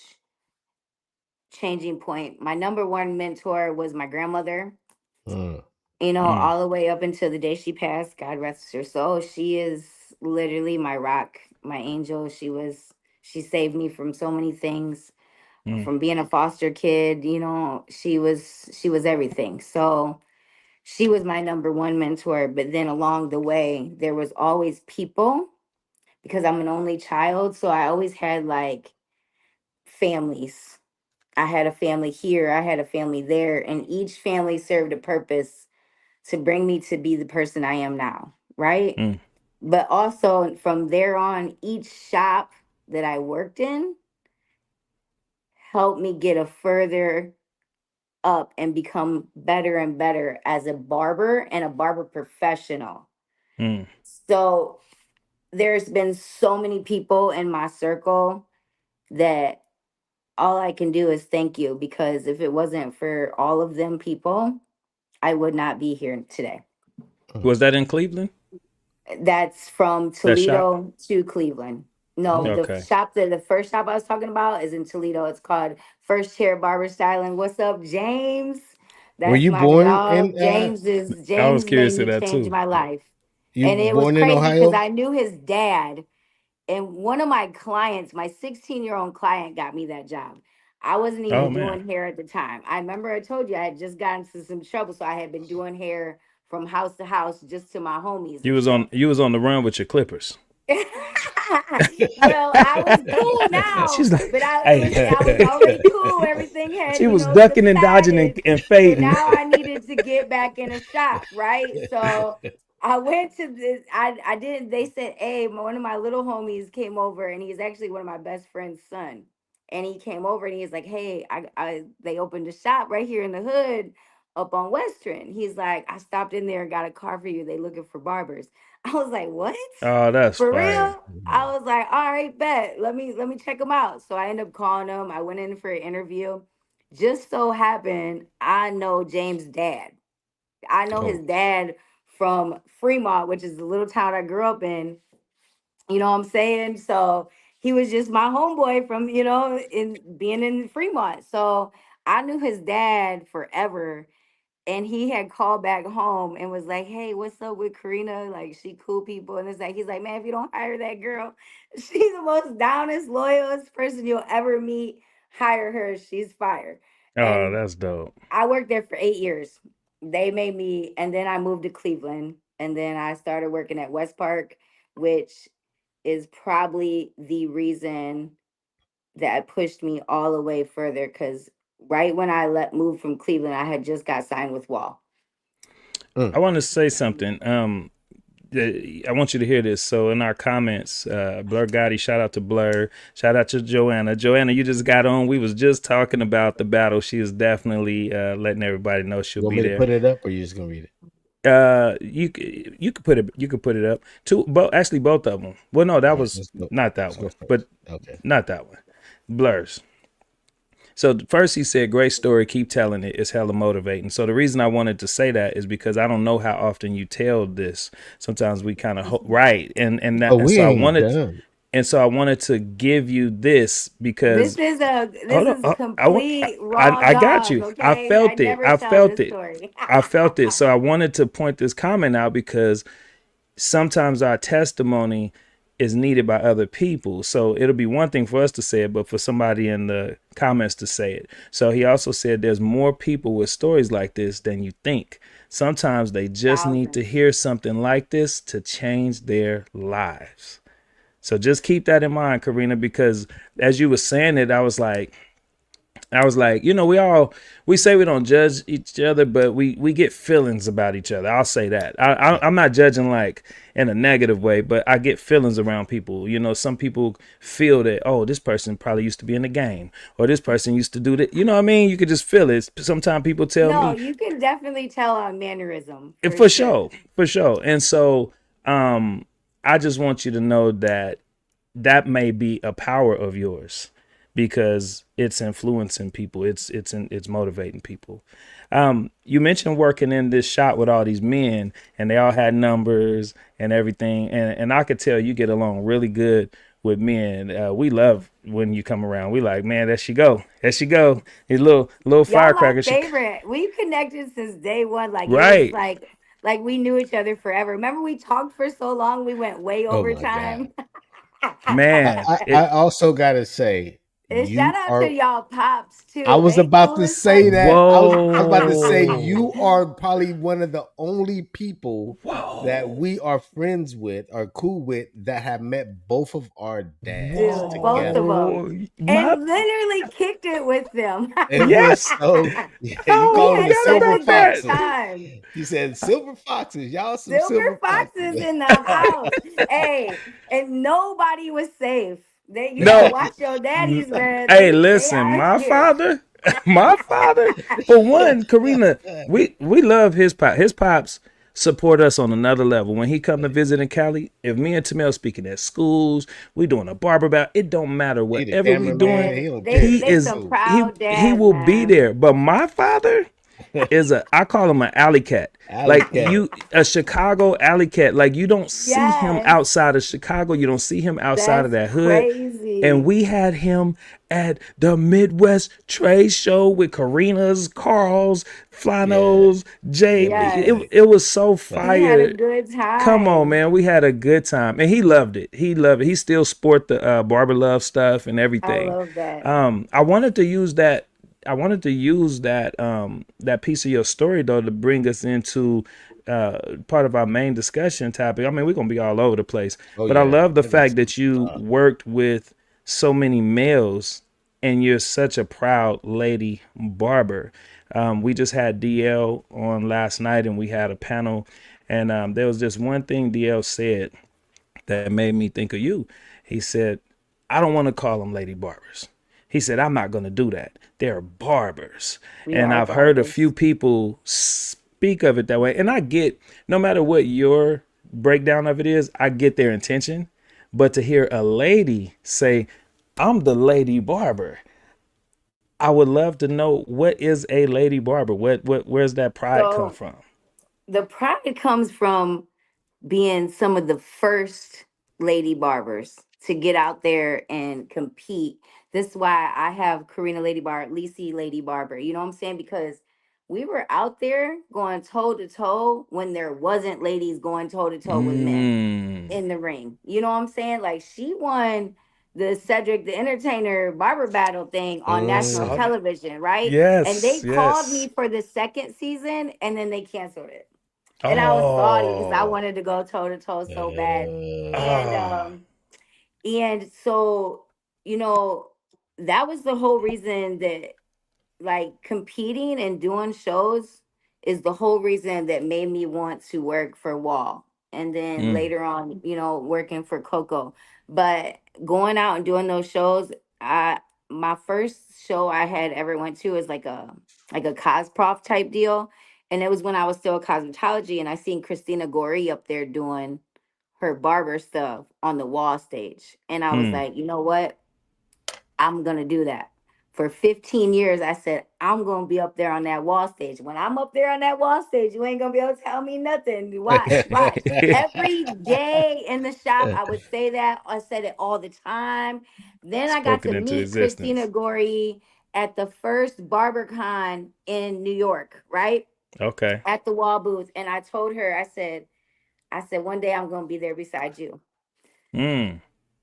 changing point. My number one mentor was my grandmother. You know, all the way up until the day she passed, God rest her soul. She is literally my rock, my angel. She saved me from so many things, from being a foster kid. You know, she was everything. So she was my number one mentor. But then along the way, there was always people, because I'm an only child. So I always had like families. I had a family here, I had a family there, and each family served a purpose to bring me to be the person I am now, right? But also from there on, each shop that I worked in helped me get a further up and become better and better as a barber and a barber professional. So there's been so many people in my circle that all I can do is thank you, because if it wasn't for all of them people, I would not be here today. Was that in Cleveland? That's from Toledo to Cleveland. No, the first shop I was talking about is in Toledo. It's called First Chair Barber Styling. What's up, James? Were you My born dog. in? James made me change my life. You And it was born in crazy because Ohio? I knew his dad. And one of my clients, my 16-year-old client, got me that job. I wasn't even doing hair at the time. I remember I told you I had just gotten into some trouble, so I had been doing hair from house to house just to my homies. You was on the run with your clippers. Well, I was cool now. She's like, but I was already cool. Everything had, she was ducking and dodging and fading. So now I needed to get back in a shop, right? So I went to this. I didn't. They said, "Hey, one of my little homies came over, and he's actually one of my best friend's son." And he came over, and he's like, "Hey, they opened a shop right here in the hood, up on Western." He's like, "I stopped in there and got a car for you. They looking for barbers." I was like, "What? Oh, that's For fire. real?" I was like, "All right, bet. Let me check them out." So I ended up calling them. I went in for an interview. Just so happened, I know James' dad. I know his dad from Fremont, which is the little town I grew up in. You know what I'm saying? So he was just my homeboy from, in being in Fremont. So I knew his dad forever. And he had called back home and was like, "Hey, what's up with Corina? Like, she cool people." And he's like, "Man, if you don't hire that girl, she's the most downest, loyalest person you'll ever meet. Hire her. She's fire." Oh, And that's dope. I worked there for 8 years. They made me, and then I moved to Cleveland, and then I started working at West Park, which is probably the reason that pushed me all the way further. Because right when I moved from Cleveland, I had just got signed with Wall. I want to say something. I want you to hear this. So in our comments, Blur Gotti, shout out to Blur, shout out to Joanna. Joanna, you just got on. We was just talking about the battle. She is definitely letting everybody know she'll be there. Put it up, or you just gonna read it? You could put it up. Actually both of them. Well, no, that was not that one, but not that one. Blurs. So first he said, "Great story. Keep telling it. It's hella motivating." So the reason I wanted to say that is because I don't know how often you tell this. Sometimes we kind of right, and so I wanted to give you this because this is complete raw. I got you. Okay? I felt it. I felt it. So I wanted to point this comment out because sometimes our testimony is needed by other people. So it'll be one thing for us to say it, but for somebody in the comments to say it. So he also said there's more people with stories like this than you think. Sometimes they just need to hear something like this to change their lives. So just keep that in mind, Corina, because as you were saying it, I was like, we say we don't judge each other, but we get feelings about each other. I'll say that. I'm not judging like in a negative way, but I get feelings around people. Some people feel that, oh, this person probably used to be in the game, or this person used to do that. You know what I mean? You could just feel it. Sometimes people tell me. No, you can definitely tell on mannerism. For sure. And so I just want you to know that may be a power of yours. because it's influencing people. It's motivating people. You mentioned working in this shop with all these men, and they all had numbers and everything, and I could tell you get along really good with men. We love when you come around. We like, man, there she go, These little Y'all my firecracker. favorite. We've connected since day one. Like it was Right. like we knew each other forever. Remember we talked for so long, we went way Oh over my God. time. Man, I also gotta say, And shout you out to are y'all pops I too. was They about cool to as fuck say that. too. I was about to say whoa, you are probably one of the only people that whoa, we are friends with, are cool with, that have met both of our dads Dude, both of together. them. whoa, And my literally kicked it with them. It was yes. so yeah, you We Oh, call them had the forgot such silver a about good that. foxes. time. He said silver foxes. Y'all some Silver silver foxes foxes. in the house. Hey, and nobody was safe. You gotta No, watch your daddies, man. hey, They listen, out my here. father, my father. For one, Corina, we love his pop. His pops support us on another level. When he come to visit in Cali, if me and Tamel speaking at schools, we doing a barber battle. It don't matter He the whatever we doing. cameraman. Man, He don't they care. He they He is some cool. proud he dads, will be man. there. But my father is I call him an alley cat. Alley Like cat. a Chicago alley cat. Like you don't see him Yes, outside of Chicago. You don't see him outside of that's that hood. And crazy. we had him at the Midwest Trade Show with Corina's, Carl's, Yeah. Flano's, Jay. It was Yes, lit. It was so we had a fire. good Come on, time. man. We had a good time. And he loved it. He loved it. He still sport the Barber Love stuff and I everything. love that. I wanted to use that. I wanted to use that piece of your story though to bring us into part of our main discussion topic. I mean, we're gonna be all over the place, Oh but I yeah. love the I got fact some that you worked with so many males, and you're such a proud lady barber. We just had DL on last night, and we had a panel, and there was just one thing DL said that made me think of you. He said, I don't want to call them lady barbers. He said, I'm not going to do that. They're barbers. We And are I've heard a few barbers. people speak of it that way. And I get, no matter what your breakdown of it is, I get their intention. But to hear a lady say, I'm the lady barber, I would love to know, what is a lady barber? Where's that pride come So from? the pride comes from being some of the first lady barbers to get out there and compete. This is why I have Corina Lady Barber, Lisi Lady Barber. You know what I'm saying? Because we were out there going toe to toe when there wasn't ladies going toe to toe with men Mm. in the ring. You know what I'm saying? Like she won the Cedric the Entertainer barber battle thing on I national saw that. television, right? And they Yes, called yes. me for the second season and then they canceled it. And I was salty because I Oh, wanted to go toe to toe so bad. And ah, um and so, you know, that was the whole reason that like competing and doing shows is the whole reason that made me want to work for Wall and then mm, later on, working for Coco. But going out and doing those shows, I my first show I had ever went to is like a cosprof type deal. And it was when I was still a cosmetology and I seen Christina Gori up there doing her barber stuff on the Wall stage. And I was mm. like, you know what? I'm gonna do that. For 15 years, I said, I'm gonna be up there on that wall stage. When I'm up there on that wall stage, you ain't gonna be able to tell me nothing. Watch, watch. Every day in the shop, I would say that. I said it all the time. Then I got Spoken to into meet Christina existence. Gori at the first BarberCon in New York, right? Okay. At the wall booth. And I told her, I said, one day I'm gonna be there beside you. Mm.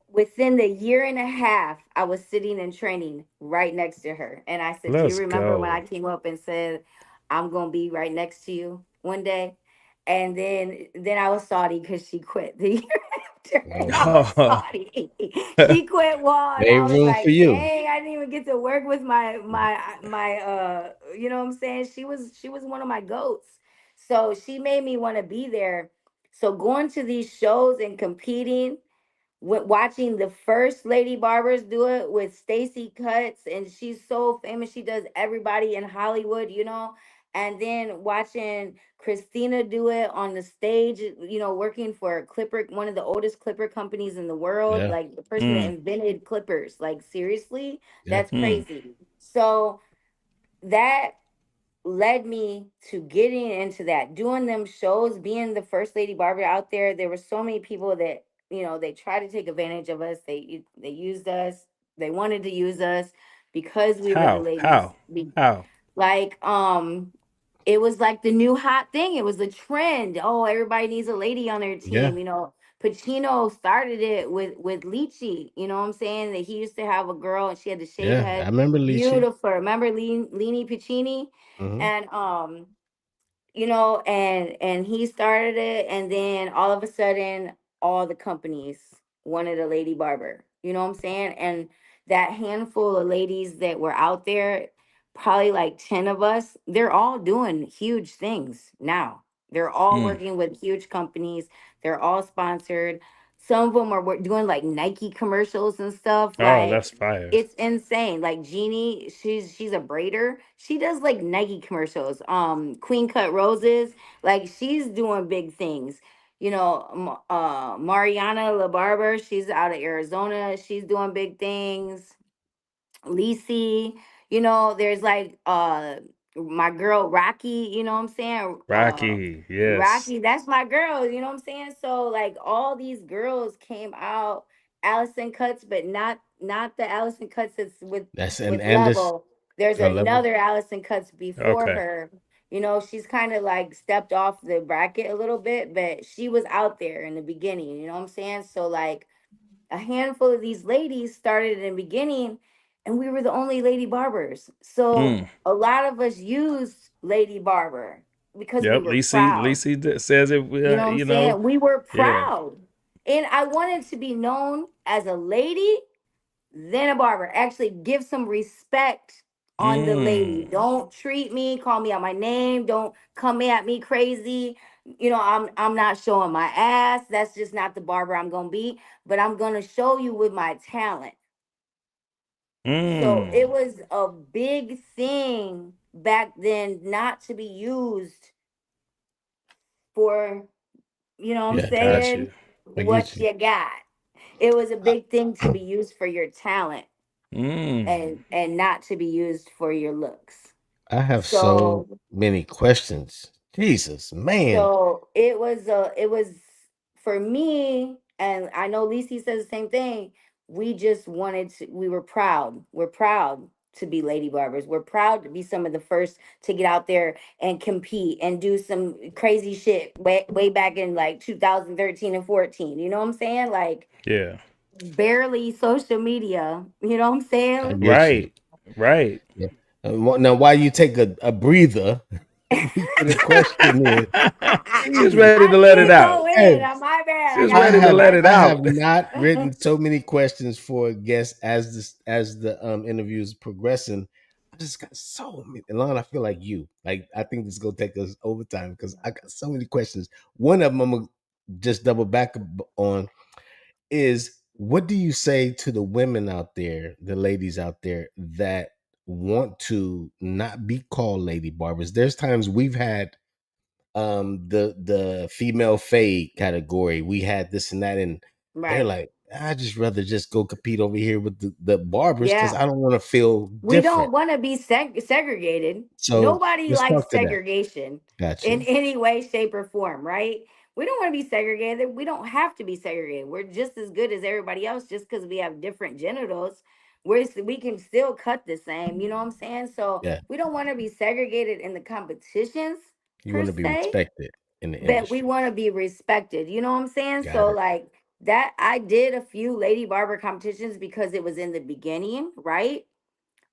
Within the year and a half, I was sitting in training right next to her. And I said, do you Let's remember when I go. came up and said, I'm gonna be right next to you one day? And then I was salty because she quit the year after. And I was Oh, salty. She quit Wall and Made I was room for like, you. dang, I didn't even get to work with my you know what I'm saying? She was one of my goats. So she made me want to be there. So going to these shows and competing, watching the first Lady Barbers do it with Stacy Cuts, and she's so famous. She does everybody in Hollywood, and then watching Christina do it on the stage, working for Clipper, one of the oldest Clipper companies in the world, Yeah. like the person that invented Clippers. Like, seriously, Yeah. that's crazy. So that led me to getting into that, doing them shows, being the first Lady Barber out there. There were so many people that, they tried to take advantage of us. They used us. They wanted to use us because we were the ladies. How? Like, it was like the new hot thing. It was a trend. Oh, everybody needs a lady on their Yeah. team. Pacino started it with Lychee. You know what I'm saying? That he used to have a girl and she had the shaved Yeah. I head. remember Lychee. Beautiful. Remember Leni Pacini? Mm-hmm. And and he started it, and then all of a sudden all the companies wanted a Lady Barber. You know what I'm saying? And that handful of ladies that were out there, probably like 10 of us, they're all doing huge things now. They're all working with huge companies. They're all sponsored. Some of them are doing like Nike commercials and stuff. Oh, Like, that's fire. it's insane. Like Jeannie, she's a braider. She does like Nike commercials. Queen Cut Roses, like she's doing big things. Mariana La Barber, she's out of Arizona. She's doing big things. Lisi, there's like my girl Rocky, you know what I'm saying? Rocky, yes. Rocky, that's my girl, you know what I'm saying? So like all these girls came out, Allison Cuts, but not the Allison Cuts that's with That's with and this Level. There's level. another Allison Cuts before Okay. her. She's kind of like stepped off the bracket a little bit, but she was out there in the beginning, you know what I'm saying? So like a handful of these ladies started in the beginning, and we were the only Lady Barbers. So a lot of us used Lady Barber because we Yep. were proud. Lacey says it. You know what I'm saying? We were Yeah. proud. And I wanted to be known as a lady, then a barber. Actually, give some respect on the lady. Don't treat me, call me out my name. Don't come at me crazy. I'm not showing my ass. That's just not the barber I'm gonna be. But I'm gonna show you with my talent. So it was a big thing back then not to be used for, what I'm Yeah. Got saying, you. I get what you. you got. It was a big thing to be used for your talent and not to be used for your looks. I have so So many questions. Jesus, man. so it was for me, and I know Lisi says the same thing. We just wanted to, we were proud. We're proud to be Lady Barbers. We're proud to be some of the first to get out there and compete and do some crazy shit way back in like 2013 and 14. You know what I'm saying? Like, Yeah. barely social media. You know what I'm I saying? get you. Right. Yeah. Now, while you take a breather before the question is, She's Jesus, ready I to let it did go out. in. man, My bad. I She's gotta ready to go let it I have out. not written back. so many questions for guests as the interview is progressing. I just got so many. And Lon, I feel like you. Like I think this is gonna take us overtime because I got so many questions. One of them I'm gonna just double back on is what do you say to the women out there, the ladies out there that want to not be called lady barbers? There's times we've had the female fade category. We had this and that, and they're Right. like, I just rather just go compete over here with the barbers because Yeah. I don't want to feel We different. don't want to be segregated. So Nobody let's likes talk to that. segregation in Gotcha. any way, shape, or form, right? We don't want to be segregated. We don't have to be segregated. We're just as good as everybody else just because we have different genitals. We can still cut the same, you know what I'm saying? So Yeah. we don't want to be segregated in the competitions You per want to be se, respected in the but we industry. want to be respected. You know what I'm saying? Got So it. like that, I did a few Lady Barber competitions because it was in the beginning, right?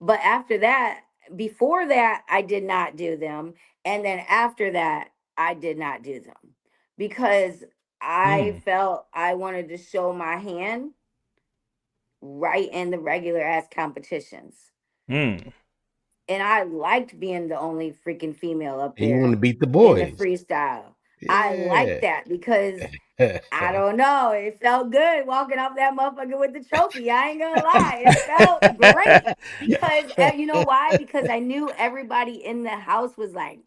But after that, before that, I did not do them. And then after that, I did not do them because I felt I wanted to show my hand right in the regular ass competitions. Mm. And I liked being the only freaking female up And you want there to beat the in the boys. freestyle. I like Yeah. that because I don't know. It felt good walking off that motherfucker with the trophy. I ain't gonna lie. It felt great because you know why? Because I knew everybody in the house was like,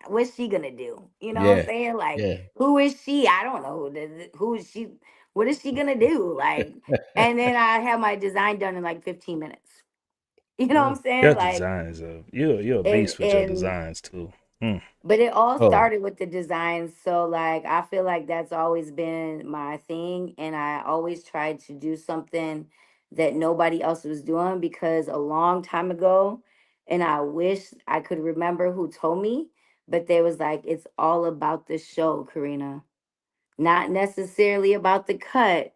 what's she gonna do? You know what I'm saying? Like, who is she? I don't know who is she. What is she gonna do? Like, and then I have my design done in like 15 minutes. You know what I'm saying? Your Like, designs you're a beast with your designs too. But it all started with the designs. So like I feel like that's always been my thing. And I always tried to do something that nobody else was doing because a long time ago, and I wish I could remember who told me, but they was like, it's all about the show, Corina. Not necessarily about the cut,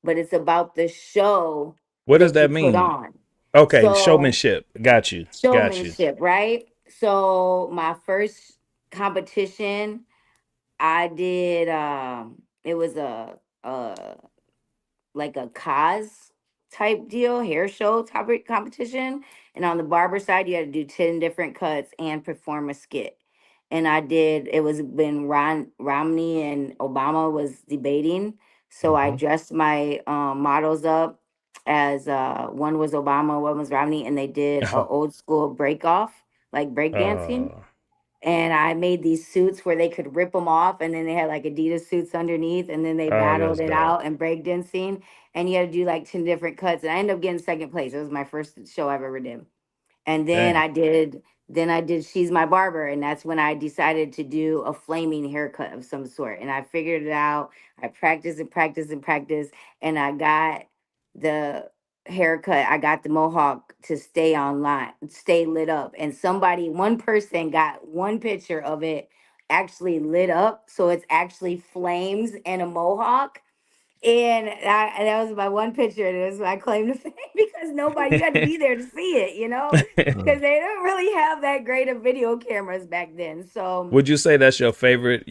but it's about the show What does that you that put mean? on. Okay, So showmanship. Got you. showmanship, right? So my first competition, I did it was a like a cause type deal, hair show type of competition. And on the barber side, you had to do 10 different cuts and perform a skit. And I did, it was when Romney and Obama was debating. So I dressed my models up as one was Obama, one was Romney, and they did a old school break off, like break dancing. And I made these suits where they could rip them off, and then they had like Adidas suits underneath, and then they battled That's it dope. out and breakdancing. And you had to do like 10 different cuts. And I ended up getting second place. It was my first show I've ever did. And Damn. then I did She's My Barber, and that's when I decided to do a flaming haircut of some sort. And I figured it out. I practiced and practiced and practiced, and I got the haircut. I got the mohawk to stay online, stay lit up. And one person got one picture of it actually lit up, so it's actually flames and a mohawk. And that was my one picture. And it was my claim to fame because you had to be there to see it, because they didn't really have that great of video cameras back then. So, Would you say that's your favorite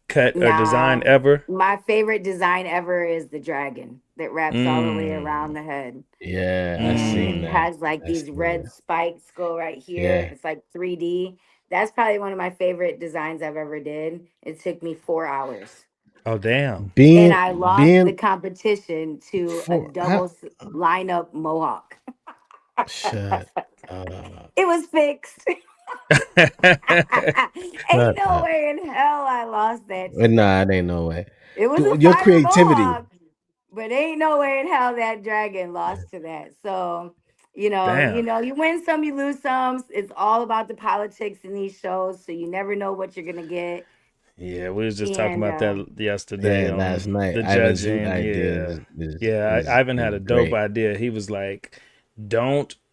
cut or design nah, ever? my favorite design ever is the dragon that wraps all the way around the head. Yeah, I And seen it that. has like I these seen red that. spikes go right here. Yeah. It's like 3D. That's probably one of my favorite designs I've ever did. It took me 4 hours. Oh damn. And Being I lost the being competition to a for double lineup mohawk. shut up. It was fixed. Ain't Shut no up. way in hell I lost that shit. Nah, it ain't no way. It was a Your fire creativity. mohawk, but ain't no way in hell that dragon lost to that. So, Damn. you win some, you lose some. It's all about the politics in these shows, so you never know what you're gonna get. Yeah, we was just talking And about that yesterday Yeah, on last night. the Ivan's Zoot judging. idea Yeah. is is Yeah, is, Ivan had is a dope great. idea. He was like,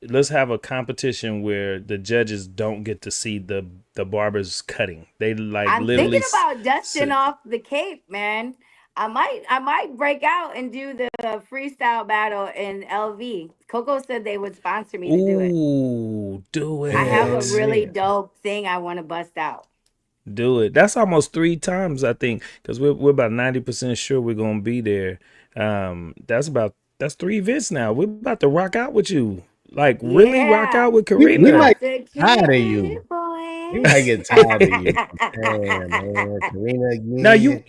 let's have a competition where the judges don't get to see the barbers cutting. They like I'm literally thinking about dusting off the cape, man. I might break out and do the freestyle battle in LV. Coco said they would sponsor me to do it. Ooh, do I have Yeah, a it. really yeah. dope thing I want to bust out. Do it. That's almost 3 times, I think, because we're about 90% sure we're gonna be there. That's 3 events now. We're about to rock out with you. Like really rock Yeah. out with We We Corina. might about to get tired kick of you. it, We boys. might get tired of you. Damn, man. Karina Now again.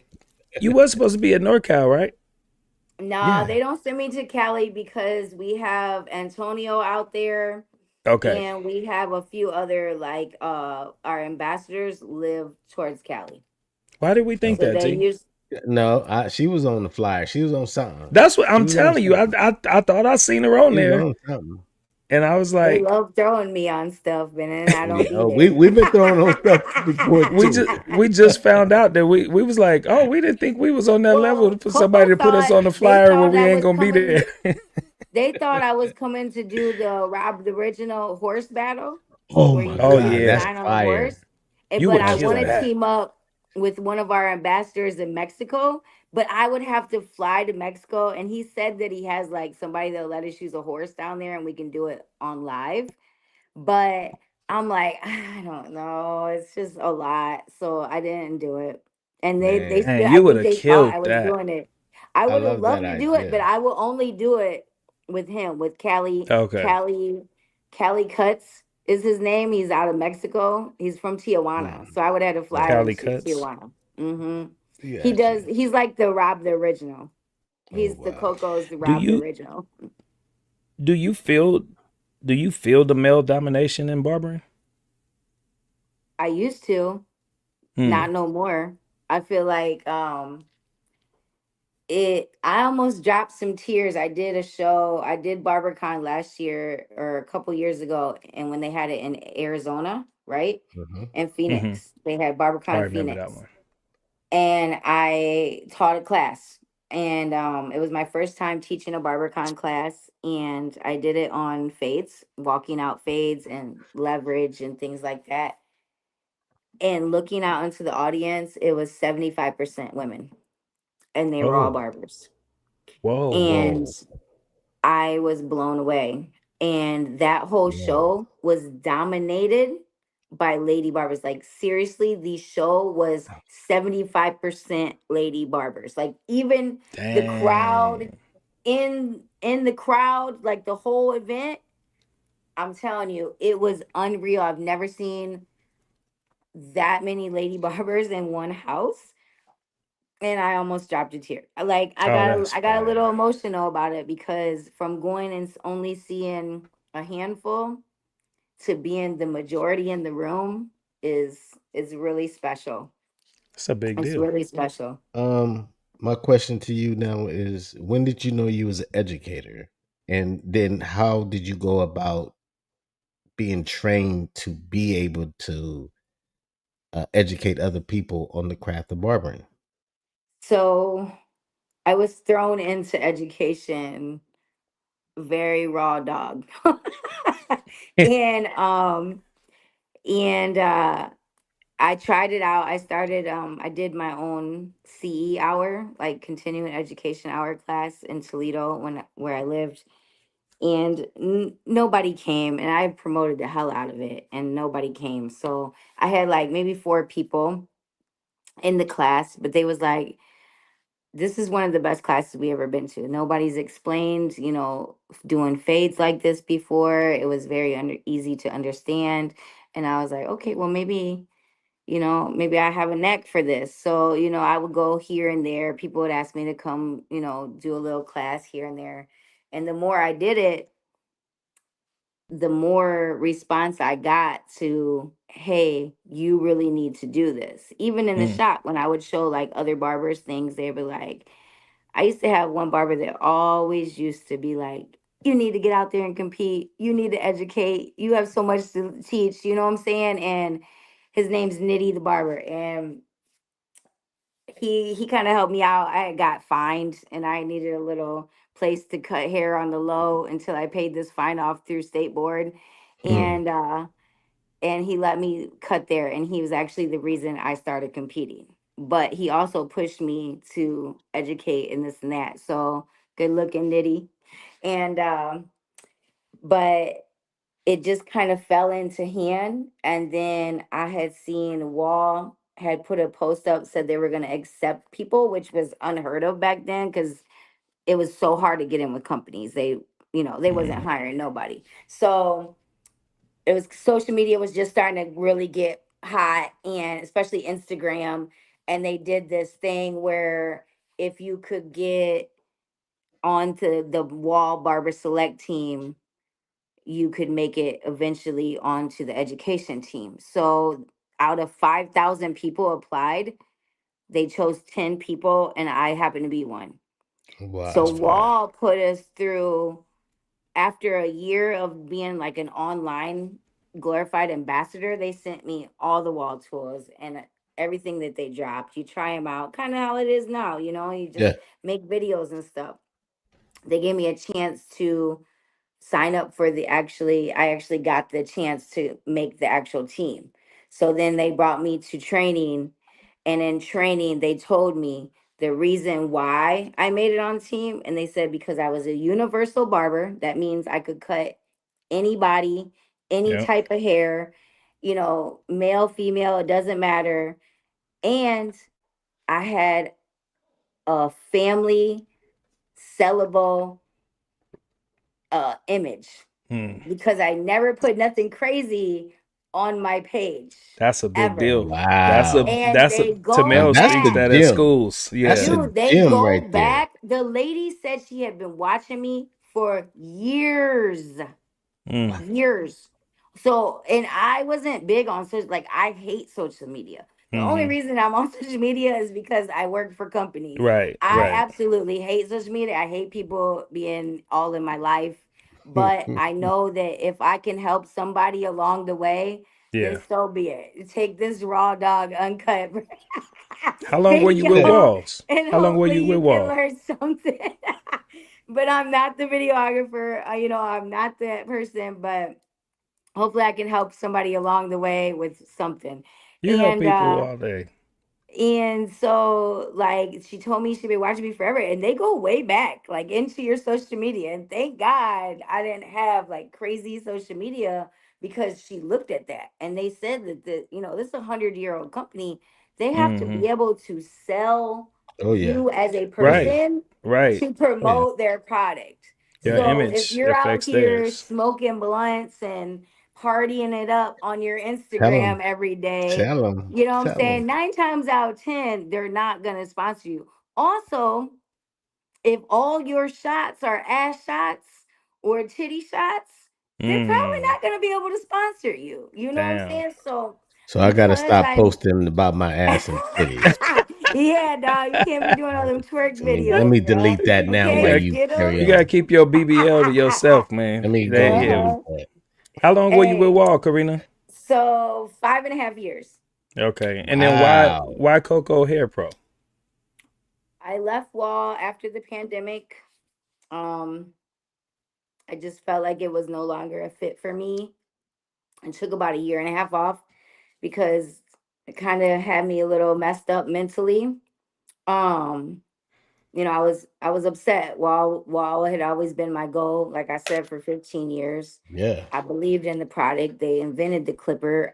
you was supposed to be at NorCal, right? No, Yeah. they don't send me to Cali because we have Antonio out there, Okay. and we have a few other like our ambassadors live towards Cali. Why did we think So Okay. that, they T? use No, she was on the flyer. She was on something. That's what She I'm was on telling you. something. I thought I seen her on She was there, on something. and I was they like, love throwing me on stuff, but then I don't Yeah, be we there. we've been throwing on stuff before too. we just found out that we was like, oh, we didn't think we was on that level Well, for somebody Coco to put us thought on the they flyer where thought we I ain't was gonna be coming. there. They thought I was coming to do the original horse battle, Oh where my you Oh do the God, that's yeah, design on the fire. horse. And you but would I That's kill want to fire. that. team up with one of our ambassadors in Mexico, but I would have to fly to Mexico. And he said that he has like somebody that'll let us use a horse down there and we can do it on live. But I'm like, I don't know. It's just a lot. So I didn't do it. And they Man, still, Man, I you would think have they thought killed I was that. doing it. I I would have love that loved to do it, but idea. I will only do it with him, with Okay. Cali Cuts is his name. He's out of Mexico. He's from Tijuana. Mm, So I would have to fly okay. him Cali to cuts. Tijuana. hmm Gotcha. he's like the Rob the original. Oh He's the wow. Coco's the Do Rob the you original. do you feel do you feel the male domination in barbering? I used to, not no more. I feel like I almost dropped some tears. I did a show, I did BarberCon last year or a couple years ago, and when they had it in Arizona, right? In Phoenix. They had BarberCon Phoenix. And I taught a class. And it was my first time teaching a BarberCon class, and I did it on fades, walking out fades and leverage and things like that. And looking out into the audience, it was 75% women, and they were all barbers. And I was blown away. And that whole show was dominated by Lady Barbers. Like, seriously, the show was 75% Lady Barbers. Like, even the crowd in the crowd, like the whole event, I'm telling you, it was unreal. I've never seen that many Lady Barbers in one house. And I almost dropped a tear. I got a little emotional about it, because from going and only seeing a handful to being the majority in the room is really special. It's a big deal. It's really special. My question to you now is, when did you know you was an educator? And then how did you go about being trained to be able to educate other people on the craft of barbering? So I was thrown into education very raw dog. and I tried it out. I started I did my own CE hour, like continuing education hour class in Toledo where I lived. And nobody came, and I promoted the hell out of it, and nobody came. So I had like maybe 4 people in the class, but they was like, this is one of the best classes we ever been to. Nobody's explained, doing fades like this before. It was very easy to understand. And I was like, okay, well, maybe I have a knack for this. So, I would go here and there. People would ask me to come, do a little class here and there. And the more I did it, the more response I got to, hey, you really need to do this. Even in the shop, when I would show like other barbers things, they'd be like, I used to have one barber that always used to be like, you need to get out there and compete. You need to educate. You have so much to teach. You know what I'm saying? And his name's Nitty the barber. And he kind of helped me out. I got fined, and I needed a little place to cut hair on the low until I paid this fine off through state board. And he let me cut there, and he was actually the reason I started competing. But he also pushed me to educate and this and that. So good looking Nitty. And but it just kind of fell into hand. And then I had seen Wall had put a post up, said they were going to accept people, which was unheard of back then, because it was so hard to get in with companies. They wasn't hiring nobody. So it was, social media was just starting to really get hot, and especially Instagram. And they did this thing where if you could get onto the Wall Barber Select team, you could make it eventually onto the education team. So out of 5,000 people applied, they chose 10 people, and I happen to be one. Wow. So Wall put us through, after a year of being like an online glorified ambassador, they sent me all the Wall tools and everything that they dropped. You try them out, kind of how it is now, you just make videos and stuff. They gave me a chance to sign up for I actually got the chance to make the actual team. So then they brought me to training, and in training they told me the reason why I made it on team, and they said because I was a universal barber. That means I could cut anybody, any type of hair, male, female, it doesn't matter. And I had a family sellable image, because I never put nothing crazy on my page. That's a big deal. Wow. Tamel teach that at schools. Yeah. Dude, they go back. The lady said she had been watching me for years. Years. So, and I wasn't big on social, like, I hate social media. The only reason I'm on social media is because I work for companies. Right. I absolutely hate social media. I hate people being all in my life. But I know that if I can help somebody along the way, then so be it. Take this raw dog uncut How long were you with video, Walls? and How long were hopefully you with you can Wall? learn something. But I'm not the videographer. I'm not that person, but hopefully I can help somebody along the way with something. You help And people all day. and so, like, she told me she'd been watching me forever, and they go way back, like, into your social media. And thank God I didn't have like crazy social media, because she looked at that and they said that this is a 100-year-old company. They have to be able to sell you as a Right. person Right. to promote their product. Your So if image you're out affects here theirs. smoking blunts and partying it up on your Tell them. Instagram every day, Tell them. you know what I'm Tell them. saying? 9 times out of 10, they're not going to sponsor you. Also, if all your shots are ass shots or titty shots, they're probably not going to be able to sponsor you. You know what I'm Damn. saying? So I gotta Because stop I'm, posting about my ass and titties. yeah, dog, you can't be doing all them twerk Let me videos, bro. delete that now You while Okay, got you get them. carry you gotta on. keep your BBL to yourself, man. Let me go Dang and it. delete Uh-huh. that. How long were you with Hey, Wall, Corina? so 5.5 years. Okay. And then why Wow. why Coco Hair Pro? I left Wall after the pandemic. Um, I just felt like it was no longer a fit for me, and took about a year and a half off because it kind of had me a little messed up mentally. Um, I was upset. Wall had always been my goal, like I said, for 15 years. Yeah. I believed in the product. They invented the clipper.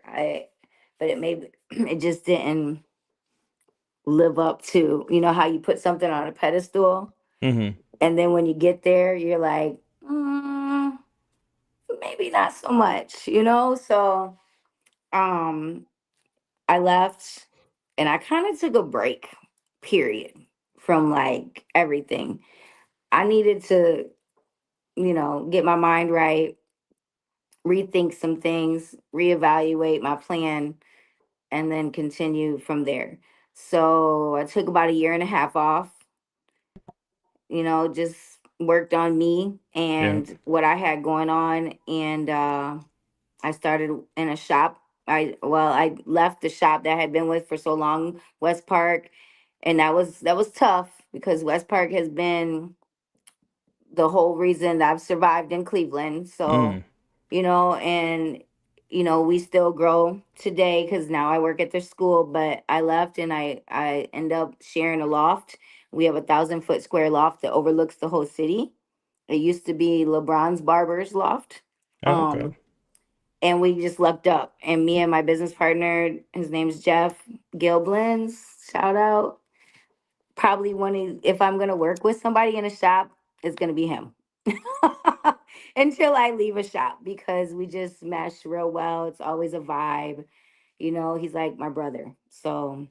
But it just didn't live up to, how you put something on a pedestal, Mm-hmm. and then when you get there, you're like, maybe not so much. So um I left, and I kind of took a break, period, from like everything. I needed to, get my mind right, rethink some things, reevaluate my plan, and then continue from there. So I took about a year and a half off, just worked on me Yeah. and what I had going on. And I started in a shop. I left the shop that I had been with for so long, West Park, and that was tough, because West Park has been the whole reason that I've survived in Cleveland. So, Mm. and we still grow today, because now I work at their school. But I left, and I end up sharing a loft. We have 1,000 foot square loft that overlooks the whole city. It used to be LeBron's Barber's loft. Oh, okay. And we just lucked up. And me and my business partner, his name's Jeff Gilblins, shout out. Probably if I'm gonna work with somebody in a shop, it's gonna be him. Until I leave a shop, because we just mesh real well. It's always a vibe. He's like my brother. So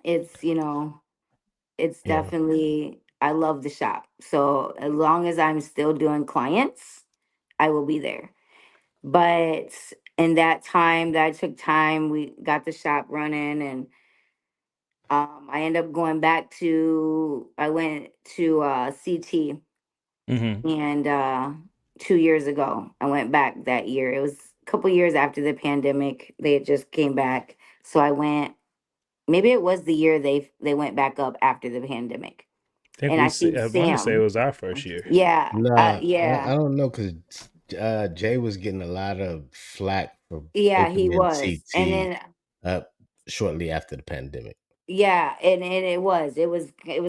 it's Yeah. definitely, I love the shop. So as long as I'm still doing clients, I will be there. But in that time that I took time, we got the shop running, and I ended up going back to, I went to CT, Mm-hmm. and 2 years ago, I went back that year. It was a couple years after the pandemic. They had just came back. So I went, maybe it was the year they went back up after the pandemic. I think And I see I want to say it Sam. was our first year. Yeah, Nah, I yeah. don't know, because Jay was getting a lot of flack for Yeah, he opening was. And CT then up shortly after the pandemic. yeah, and it was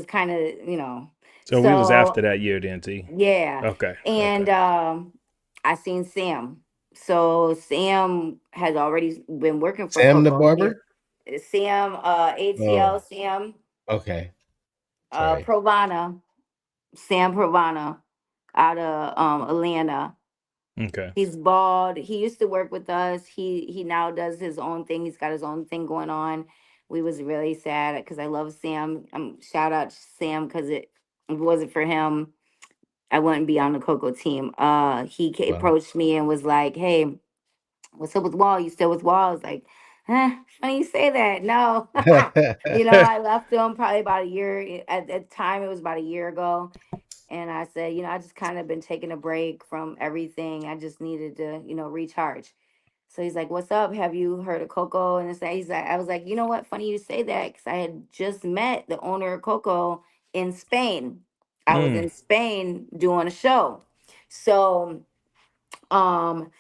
kind of, So we was after so that year then, T. yeah. Okay. Okay. And I seen Sam. So Sam has already been working for Sam the Coco. barber? Sam, Oh, ATL Sam, okay. Sorry. Provana, Sam Provana, out of Atlanta. Okay. He's bald. He used to work with us. He now does his own thing. He's got his own thing going on. We was really sad, because I love Sam. Shout out to Sam, because if it wasn't for him, I wouldn't be on the Coco team. He Wow. approached me and was like, "Hey, what's up with Wall? You still with Wall? I was like, funny you say that. No. I left him probably about a year. At the time, it was about a year ago. And I said, I just kind of been taking a break from everything. I just needed to, recharge. So he's like, "What's up? Have you heard of Coco?" And he's like, I was like, "You know what? Funny you say that, because I had just met the owner of Coco in Spain. I was in Spain doing a show. So, and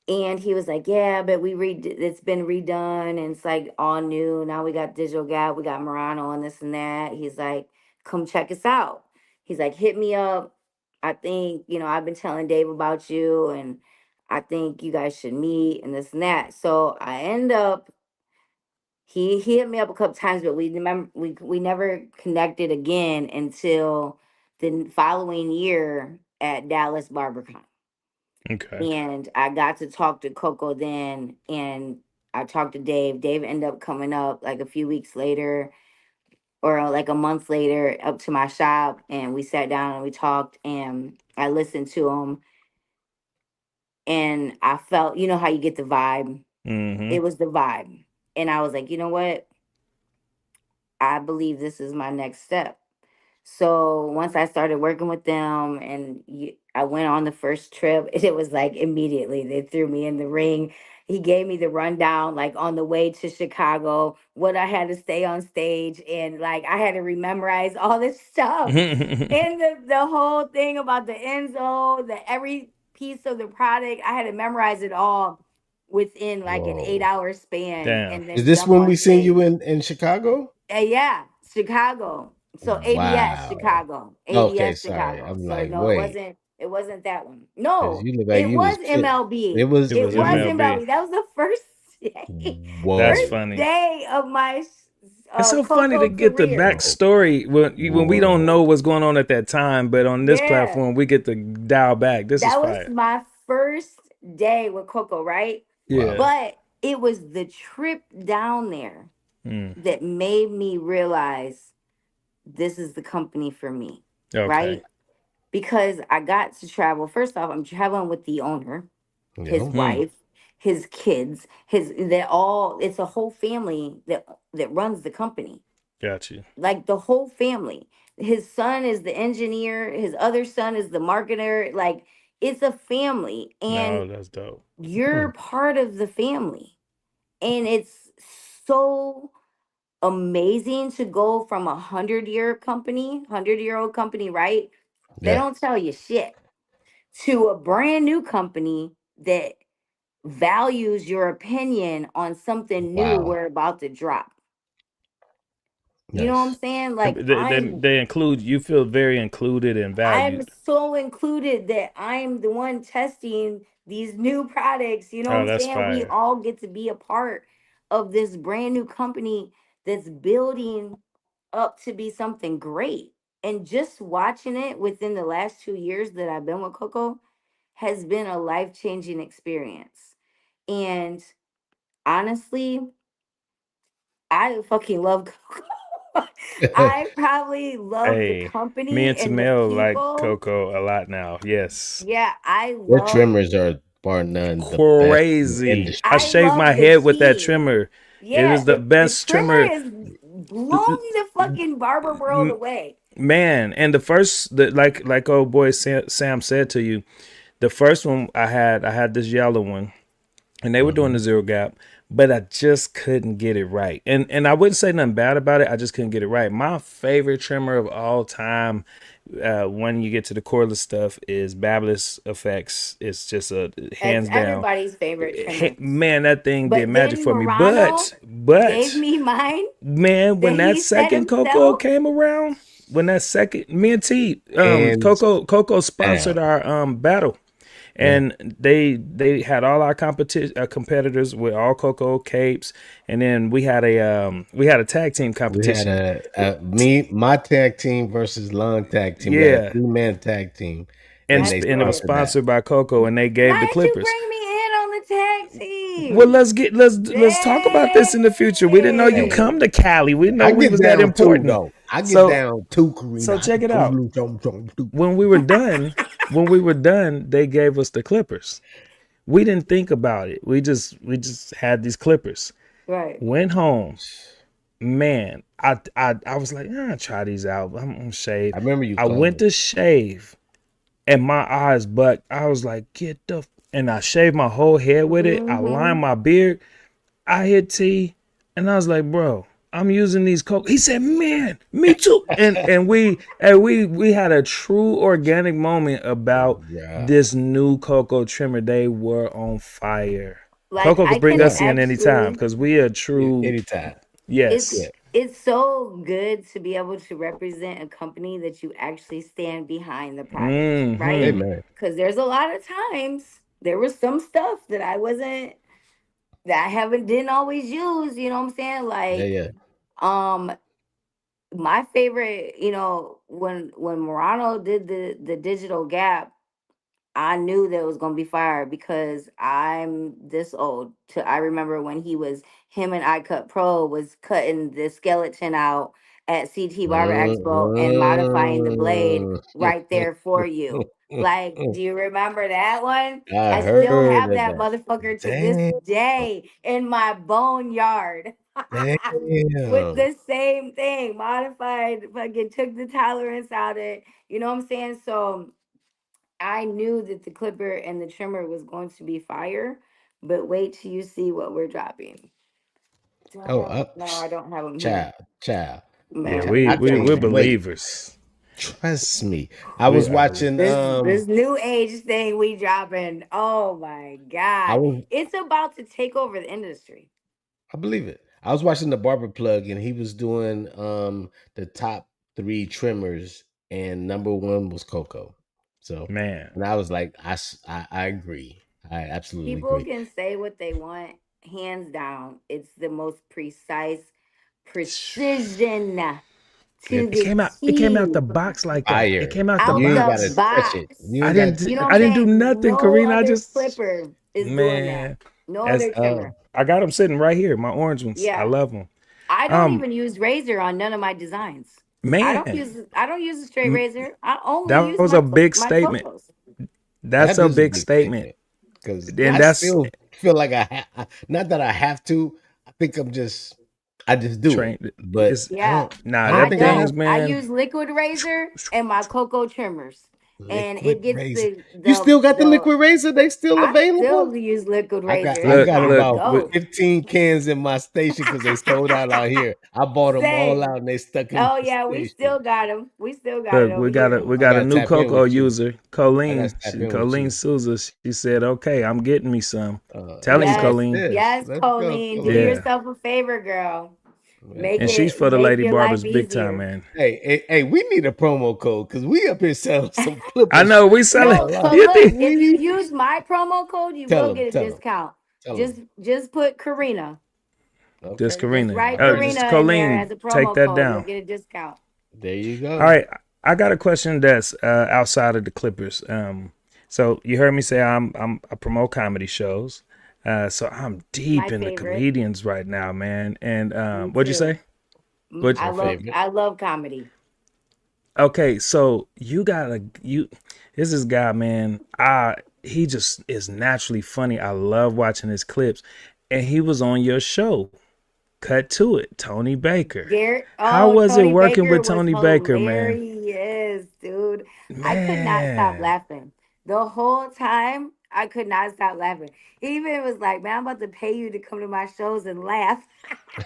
he was like, "Yeah, but it's been redone and it's like all new. Now we got Digital Gap, we got Murano and this and that." He's like, "Come check us out." He's like, "Hit me up. I think, I've been telling Dave about you and I think you guys should meet and this and that." So I end up he hit me up a couple times, but we never connected again until the following year at Dallas BarberCon. Okay. And I got to talk to Coco then, and I talked to Dave. Dave ended up coming up like a few weeks later or like a month later up to my shop, and we sat down and we talked, and I listened to him, and I felt, how you get the vibe. Mm-hmm. It was the vibe. And I was like, you know what? I believe this is my next step. So once I started working with them and I went on the first trip, it was like immediately they threw me in the ring. He gave me the rundown, like on the way to Chicago, what I had to stay on stage. And like I had to rememorize all this stuff. And the whole thing about the Enzo, every piece of the product, I had to memorize it all within like an 8-hour span. Damn. And then Is this jump when on we seen stage. you in Chicago? Yeah, Chicago. So ABS Wow. Chicago. ABS Okay, sorry. Chicago. I'm So like, no, wait. it wasn't that one. No, You look like it you was fit. MLB. It was MLB. That was the first day, Whoa. That's first funny. day of my It's so funny to Coco get the career. backstory when we don't know what's going on at that time, but on this platform we get to dial back. This is That fire. was my first day with Coco, right? Yeah. But it was the trip down there that made me realize this is the company for me. Okay. Right? Because I got to travel. First off, I'm traveling with the owner, his wife, his kids, it's a whole family that runs the company. Got you. Like the whole family. His son is the engineer, his other son is the marketer. Like it's a family. And that's dope. You're part of the family. And it's so amazing to go from 100-year-old company, right? They don't tell you shit, to a brand new company that values your opinion on something new we're about to drop. You know what I'm saying? Like they include, you feel very included and valued. I'm so included that I'm the one testing these new products. You know what I'm saying? Fire. We all get to be a part of this brand new company that's building up to be something great. And just watching it within the last 2 years that I've been with Coco has been a life-changing experience. And honestly, I fucking love Coco. I probably love the company. Me and Tamel like people. Coco a lot now. Yes. Yeah, I love. Your trimmers are bar none crazy. I shaved my head with that trimmer. Yeah, it was the best trimmer. Is blown the fucking barber world away. Man, and like old boy Sam said to you, the first one I had this yellow one, and they were doing the zero gap, but I just couldn't get it right. And I wouldn't say nothing bad about it. I just couldn't get it right. My favorite trimmer of all time, when you get to the cordless stuff, is Babyliss Effects. It's just a hands down everybody's favorite trimmer. Man, that thing did magic for me. But gave me mine. Man, when that second Coco came around, me and T, Coco sponsored our battle. And they had all our competitors with all Coco capes, and then we had a tag team competition. We had my tag team versus Lung tag team. Yeah, 3-man tag team, and it was sponsored by Coco, and they gave the Clippers. You bring me in on the tag team. Well, let's talk about this in the future. We didn't know you come to Cali. We didn't know we was that important. I get down to Corina. So check it out. When we were done, they gave us the Clippers. we didn't think about it. We just had these clippers. Right. Went home. Man, I was like, try these out. I'm gonna shave. I remember you. I went to shave, and my eyes bucked. I was like, get the. And I shaved my whole head with it. I lined my beard. I hit T, and I was like, bro, I'm using these cocoa. He said, man, me too. And we had a true organic moment about this new cocoa trimmer. They were on fire. Like, Coco I could bring can us in anytime because we are true. Anytime. Yes. It's so good to be able to represent a company that you actually stand behind the product, right? Because there's a lot of times there was some stuff that I didn't always use. You know what I'm saying? Like, my favorite, when Morano did the digital gap, I knew that it was gonna be fire because I'm this old. I remember when him and I Cut Pro was cutting the skeleton out at CT Barber Expo and modifying the blade right there for you. Like, do you remember that one? I still have that motherfucker to this day in my boneyard. With the same thing, modified, fucking took the tolerance out of it. You know what I'm saying? So I knew that the clipper and the trimmer was going to be fire, but wait till you see what we're dropping. No, I don't have them here. Child. Yeah, we're believers. Trust me. I was watching this new age thing we dropping. Oh my God. It's about to take over the industry. I believe it. I was watching the Barber Plug and he was doing the top 3 trimmers and number 1 was Coco. So man, and I was like, I agree. I absolutely agree. People agree. can say what they want, hands down. It's the most precision. It came out the box like that. Fire. It came out the box. box. I didn't do nothing, Corina. I just clipper is doing that. No other trimmer. I got them sitting right here. My orange ones. Yeah. I love them. I don't even use razor on none of my designs. Man, I don't use a straight razor. I only use a big statement. Photos. That's a big statement. Because I still feel like not that I have to. I think I just do it. But I use liquid razor and my cocoa trimmers. And it gets you still got the liquid razor? They still available? I still use liquid razor. I got about 15 cans in my station because they sold out here. I bought them all out and they stuck in my station. We still got them. We got a new cocoa user, Colleen Souza. She said, okay, I'm getting me some. Telling you, Colleen. Yes, Colleen. Do yourself a favor, girl. And she's for the Lady Barbers big time, man. Hey, we need a promo code because we up here selling some clippers. I know we selling. If you use my promo code, you will get a discount. Just put Corina. Okay. Just Corina. Just write Corina Colleen, in there as a promo take that code. down. You'll get a discount. There you go. All right, I got a question that's outside of the clippers. So you heard me say I promote comedy shows. So I'm deep in the comedians right now, man. And what'd you say? I love comedy. Okay, so this is guy, man. He just is naturally funny. I love watching his clips. And he was on your show. Cut to it, Tony Baker. How was Tony it working Baker with Tony Baker, man? Yes, dude. Man. I could not stop laughing. The whole time, I could not stop laughing. He even was like, man, I'm about to pay you to come to my shows and laugh.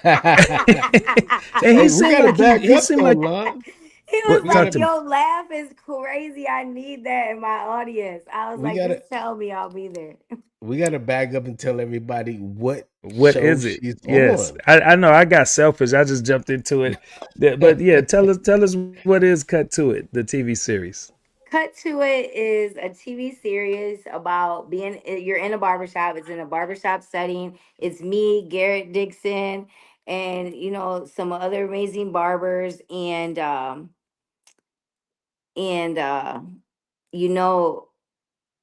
And he seemed like he was like, your laugh is crazy. I need that in my audience. I was just tell me, I'll be there. We got to back up and tell everybody what is it? Yes, I know. I got selfish. I just jumped into it. But yeah, tell us what is Cut to It, the TV series. Cut to It is a TV series about you're in a barbershop. It's in a barbershop setting. It's me, Garrett Dixon, and some other amazing barbers, and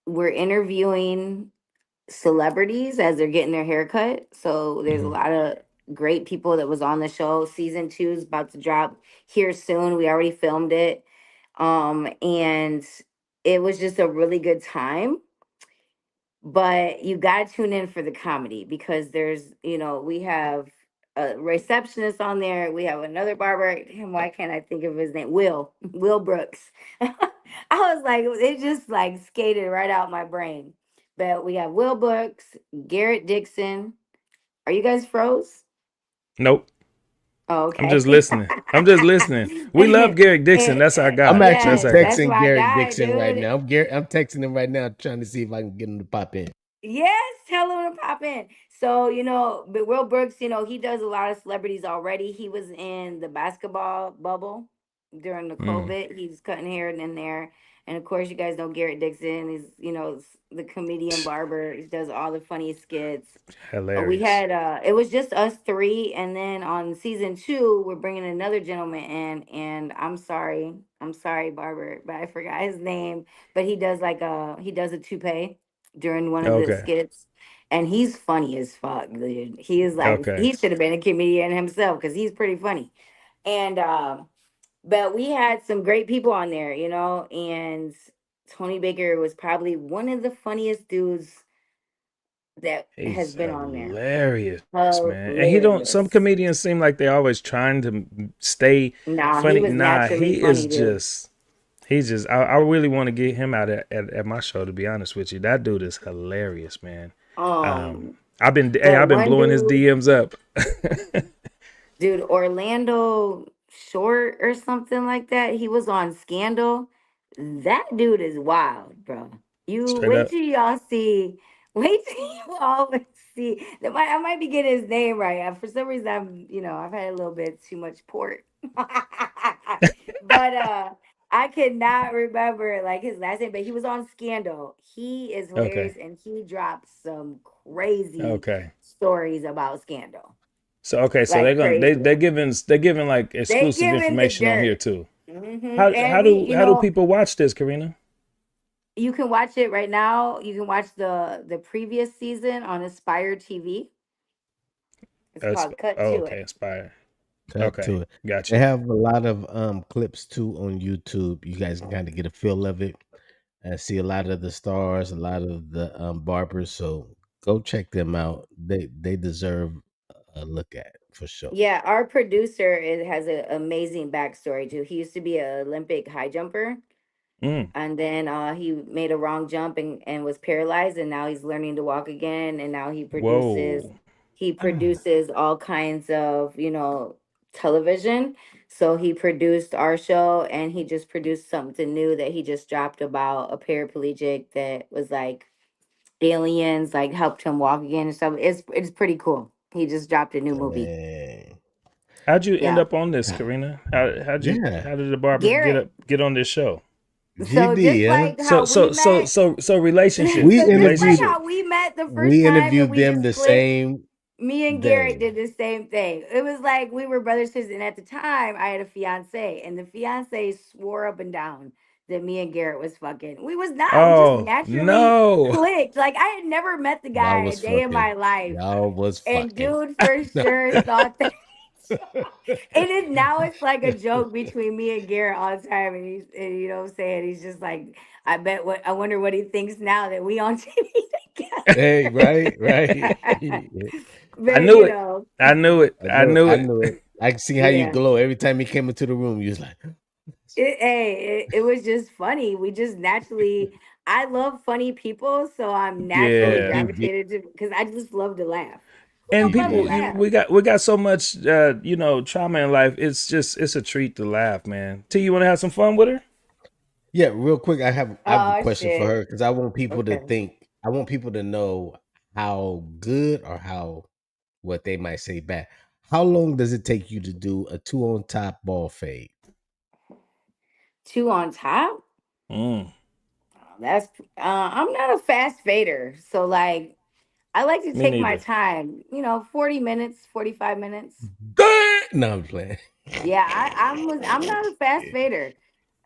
we're interviewing celebrities as they're getting their haircut. So there's a lot of great people that was on the show. Season 2 is about to drop here soon. We already filmed it. And it was just a really good time. but you got to tune in for the comedy because there's, we have a receptionist on there. We have another barber. Damn, why can't I think of his name? Will Brooks. I was like, it just like skated right out my brain. But we have Will Brooks, Garrett Dixon. Are you guys froze? Nope. Oh, I'm okay. just listening. We love Garrett Dixon. That's our guy. I'm actually That's texting my Garrett guy, Dixon right dude. now. I'm texting him right now, trying to see if I can get him to pop in. Yes, tell him to pop in. So, but Will Brooks, he does a lot of celebrities already. He was in the basketball bubble during the COVID. He's cutting hair in there. And of course, you guys know Garrett Dixon is, the comedian barber. He does all the funny skits. We Hilarious. had it was just us three, and then on season 2 we're bringing another gentleman in, and I'm sorry barber, but I forgot his name, but he does a toupee during one of the Okay. skits, and he's funny as fuck, dude. He is like, Okay. he should have been a comedian himself because he's pretty funny. And but we had some great people on there, and Tony Baker was probably one of the funniest dudes that has He's been on there. hilarious, man. And some Hilarious. comedians seem like they're always trying to stay Nah, he funny. was Nah, naturally funny, dude. I really want to get him out at my show, to be honest with you. That dude is hilarious, man. Um, I've been but one blowing his dude, DMs up. dude, Orlando Short or something like that. He was on Scandal. That dude is wild, bro. You Straight wait up. till y'all see. Wait till you always see. I might be getting his name right. For some reason, I've had a little bit too much port. But I cannot remember like his last name. But he was on Scandal. He is hilarious, Okay. and he drops some crazy Okay. stories about Scandal. So Like crazy. they're giving like They exclusive giving the information on here dirt. too. And How do people watch this, Corina? you can watch it right now. You can watch the previous season on Aspire TV. It's called Cut to Okay, It. Inspire. Cut Okay, to it. They gotcha. have a lot of clips too on YouTube. You guys can kind of get a feel of it. See a lot of the stars, a lot of the barbers. So go check them out. They deserve a look at for sure. Yeah, our producer has an amazing backstory too. He used to be an Olympic high jumper, Mm. and then he made a wrong jump and was paralyzed, and now he's learning to walk again, and now Whoa. he produces all kinds of television. So he produced our show, and he just produced something new that he just dropped about a paraplegic that was like aliens like helped him walk again and stuff. It's pretty cool. He just dropped a new movie. Dang. How'd you end Yeah. up on this, Corina? Yeah. How did the barber Garrett. get on this show? So just GD, huh? like how we met, So relationships. We so just like interviewed Relationship. how we met the first we time and interviewed we them just the clicked, same me and Garrett day. did the same thing. It was like we were brothers sisters, and at the time I had a fiance, and the fiance swore up and down that me and Garrett was fucking. We was not. We just Oh naturally no. clicked. Like I had never met the Y'all guy a was day in my fucking. life, Y'all was and fucking. dude for sure thought that. It is now it's like a joke between me and Garrett all the time, and you know what I'm saying, he's just like, I wonder what he thinks now that we on TV Hey, right. together. I But knew it. I knew it. I knew I it. knew it. I can see how you yeah, glow every time he came into the room. You was like, it was just funny. We just naturally, I love funny people, so I'm oh, naturally Yeah. gravitated to because I just love to laugh. Who And don't love to people, GD. laugh? we got so much trauma in life. It's a treat to laugh, man. T, you want to have some fun with her? Yeah, real quick, I have a Oh question for shit. her because I want people to Okay. think. I want people to know how good or how what they might say bad. How long does it take you to do a two on top ball fade? Two on top? Mm, That's I'm not a fast fader. So like I like to me take my neither. time, 40 minutes, 45 minutes. No, I'm playing. Yeah, I'm not a fast fader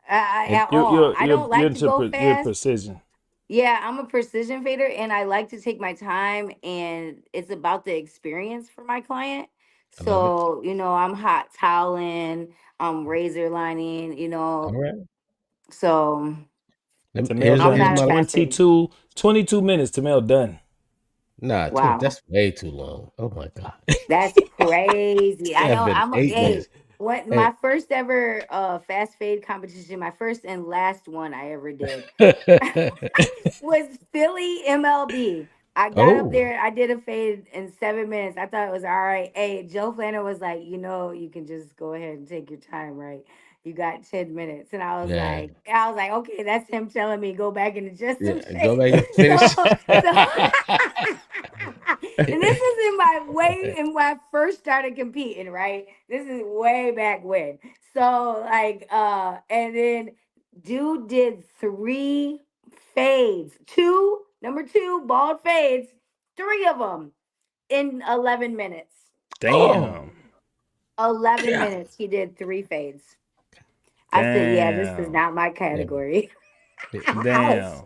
And at all. I don't you're like to into go your fast. precision. Yeah, I'm a precision fader, and I like to take my time, and it's about the experience for my client. I love it. So, I'm hot toweling, I'm razor lining, All right. so Tamel done 22 minutes. Tamel done. Nah, wow. That's way too long. Oh my God. That's crazy. I know. 8 minutes. What Hey. my first ever fast fade competition, my first and last one I ever did was Philly MLB. I got up there, I did a fade in 7 minutes. I thought it was all right. Hey, Joe Flanner was like, you can just go ahead and take your time, right? You got 10 minutes. And I was like, okay, that's him telling me go back and adjust some shit. Go back and finish. And this is in when I first started competing, right? This is way back when. So like and then dude did 3 fades, number 2 bald fades, 3 of them in 11 minutes. Damn. 11 minutes he did 3 fades. Damn. I said, yeah, this is not my category. Damn.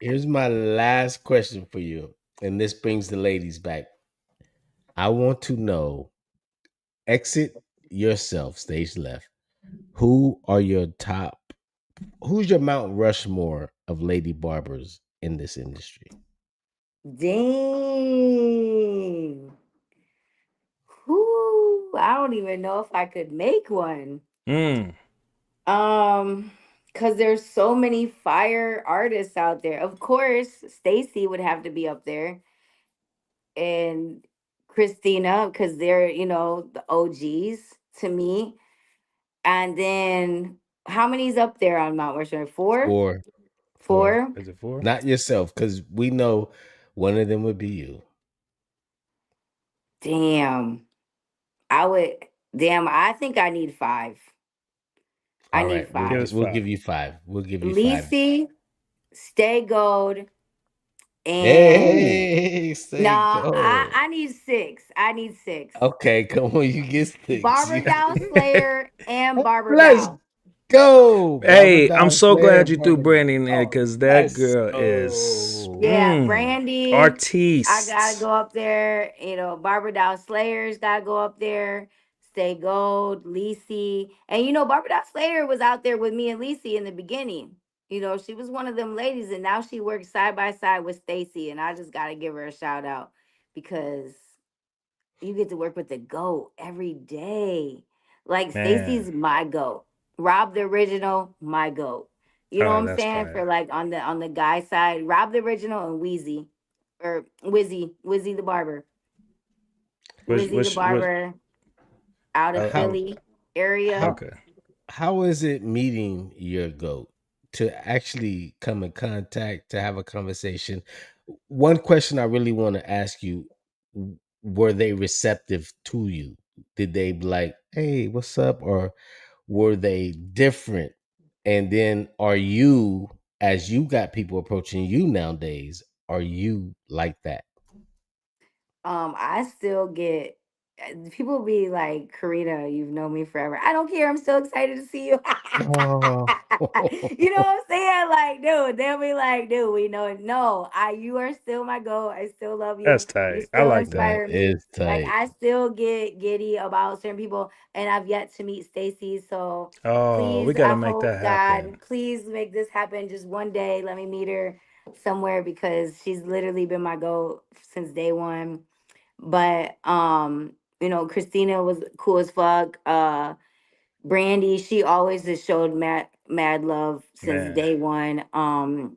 Here's my last question for you, and this brings the ladies back. I want to know, exit yourself, stage left. Who's your Mount Rushmore of Lady Barbers in this industry? Dang. Whoo, I don't even know if I could make one. Because there's so many fire artists out there. Of course, Stacy would have to be up there. And Christina, because they're, the OGs to me. And then how many's up there on Mount Rushmore? 4? 4? Is it 4? Not yourself, because we know one of them would be you. Damn. I think I need 5. I need 5. We'll give you 5. We'll give you 5. Lacey, Stay Gold, and I need 6. I need 6. Okay, come on, you get 6. Barber Doll Slayer and Barber Doll. Go. Hey, I'm so glad you threw Brandy in there because that girl is Brandy. Artiste. I gotta go up there. Barber Doll Slayer's gotta go up there. Stay Gold, Lacey. And Barbara Doll Slayer was out there with me and Lacey in the beginning. She was one of them ladies, and now she works side by side with Stacy. And I just gotta give her a shout out because you get to work with the GOAT every day. Like Stacy's my GOAT. Rob the Original, my GOAT. You know what I'm saying? Fire. For like on the guy side, Rob the Original and Wheezy. Or Wizzy the Barber. Wizzy the Barber. Out of Philly area. How is it meeting your GOAT to actually come in contact, to have a conversation? One question I really want to ask you, were they receptive to you? Did they be like, hey, what's up? Or were they different? And then are you, as you got people approaching you nowadays, are you like that? I still get people be like, Corina, you've known me forever. I don't care. I'm so excited to see you. You know what I'm saying? Like, dude, they'll be like, dude, we know it. No, you are still my GOAT. I still love you. That's tight. You still I like inspire that. me. It's tight. Like, I still get giddy about certain people, and I've yet to meet Stacy. So please, we gotta make that happen. God, please make this happen just one day. Let me meet her somewhere because she's literally been my GOAT since day one. But Christina was cool as fuck. Brandy, she always has showed mad love since day one. And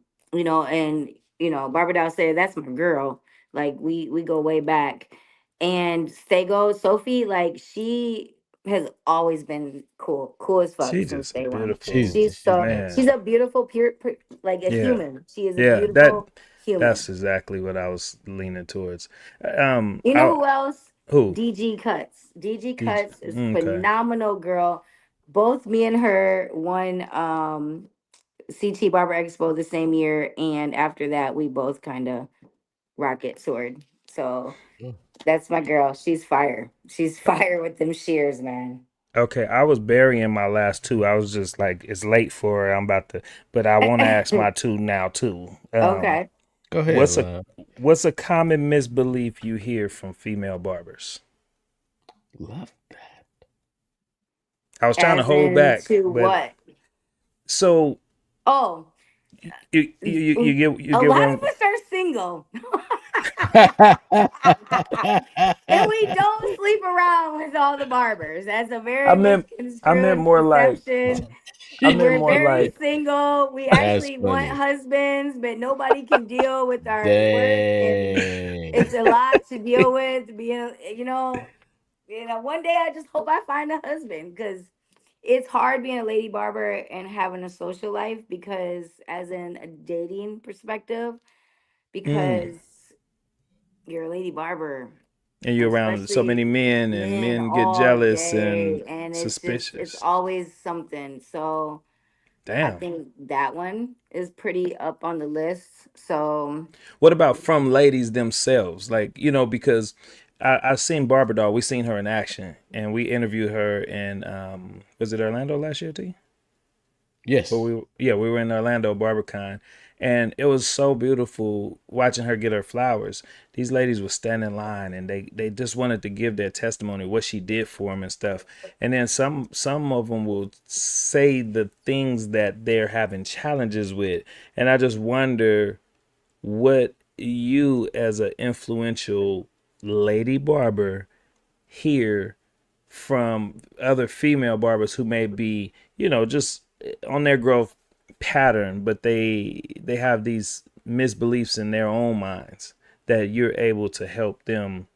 Barbara Dow said that's my girl. Like we go way back. And Stego, Sophie, like she has always been cool as fuck since day one. She's a beautiful like a human. She is a beautiful human. That's exactly what I was leaning towards. Who else? Who? DG Cuts. DG Cuts is a phenomenal girl. Both me and her won CT Barber Expo the same year, and after that, we both kind of rocket soared. So that's my girl. She's fire. She's fire with them shears, man. Okay, I was burying my last 2. I was just like, it's late for her. But I want to ask my 2 now too. Okay. Go ahead. What's a common misbelief you hear from female barbers? Love that. I was trying to hold back. To what? So Oh, you a get lot one. of us are single. And we don't sleep around with all the barbers. That's a I very meant I meant misconstrued more like perception. I meant We're more very like single. We That's actually want funny. husbands, but nobody can deal with our work, and Dang. it's a lot to deal with. Being, one day I just hope I find a husband, because it's hard being a lady barber and having a social life, because as in a dating perspective, mm, because you're a lady barber, and you're around so especially many men, and men men get all jealous and day, and it's suspicious. always something. So I Damn. think that one is pretty up on the list. So What about from ladies themselves? Like, because I've seen Barbara Doll. We seen her in action, and we interviewed her in was it Orlando last year, T? But Yes. we were in Orlando BarberCon, and it was so beautiful watching her get her flowers. These ladies would stand in line, and they just wanted to give their testimony, what she did for them and stuff. And then some of them will say the things that they're having challenges with, and I just wonder what you, as an influential lady barber, hear from other female barbers who may be, just on their growth pattern, but they have these misbeliefs in their own minds that you're able to help them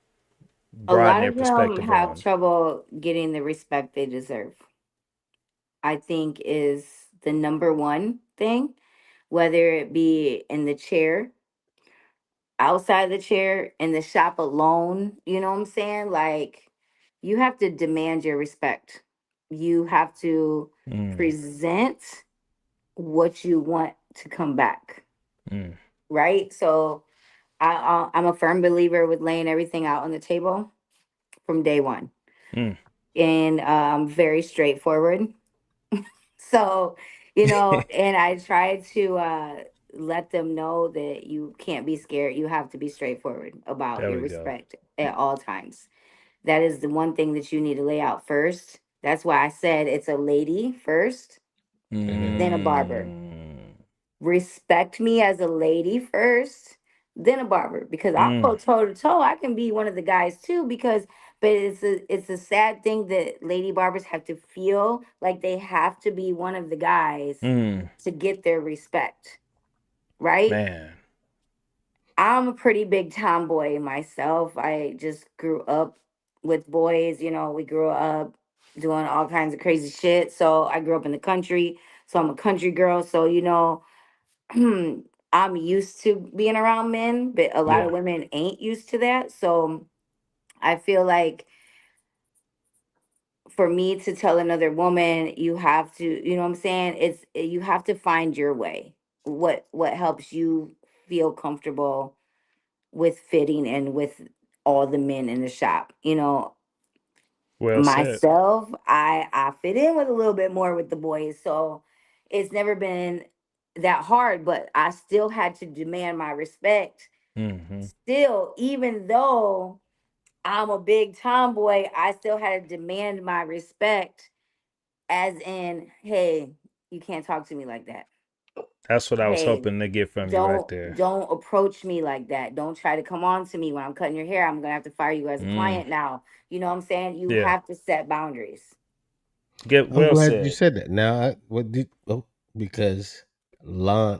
a broaden lot their of them perspective have on. trouble getting the respect they deserve, I think, is the number one thing, whether it be in the chair, outside the chair, in the shop alone. You know what I'm saying? Like, you have to demand your respect. You have to Mm, present what you want to come back, mm, right? So I'm a firm believer with laying everything out on the table from day one, mm. and very straightforward. So, and I try to let them know that you can't be scared. You have to be straightforward about There your we go. respect at all times. That is the one thing that you need to lay out first. That's why I said it's a lady first, Mhm. then a barber. Mm, Respect me as a lady first, then a barber, because I'll mm, go toe to toe. I can be one of the guys too, because but it's a sad thing that lady barbers have to feel like they have to be one of the guys mm. to get their respect, right? Man, I'm a pretty big tomboy myself. I just grew up with boys, we grew up doing all kinds of crazy shit. So I grew up in the country. So I'm a country girl. So, I'm used to being around men, but a lot yeah. of women ain't used to that. So I feel like for me to tell another woman, you have to, you know what I'm saying? You have to find your way. What helps you feel comfortable with fitting and with all the men in the shop. Well said. Myself, I fit in with a little bit more with the boys. So it's never been that hard, but I still had to demand my respect. Hmm. Still, even though I'm a big tomboy, I still had to demand my respect, as in, hey, you can't talk to me like that. That's what I was Hey, hoping to get from you right don't there. don't approach me like that. Don't try to come on to me when I'm cutting your hair. I'm gonna have to fire you as a Mm, client now. You know what I'm saying? You yeah. have to set boundaries. Get I'm well glad you said. said that. Now, because Lon,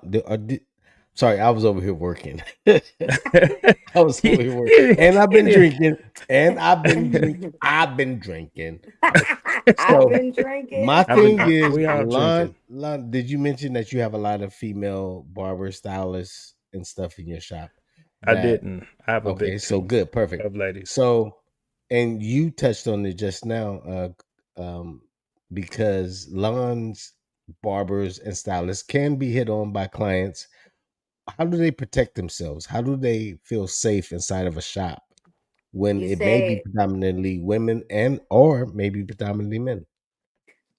sorry, I was over here working. I was over here working, and I've been drinking, and I've been drinking. I've So been drinking. my thing is, we all drinking. Lon, did you mention that you have a lot of female barber stylists and stuff in your shop? I That didn't. I have a Okay, big so team good, perfect. of ladies. So, and you touched on it just now, um, because lawns, barbers, and stylists can be hit on by clients. How do they protect themselves? How do they feel safe inside of a shop when You it may be say, predominantly women and or maybe predominantly men?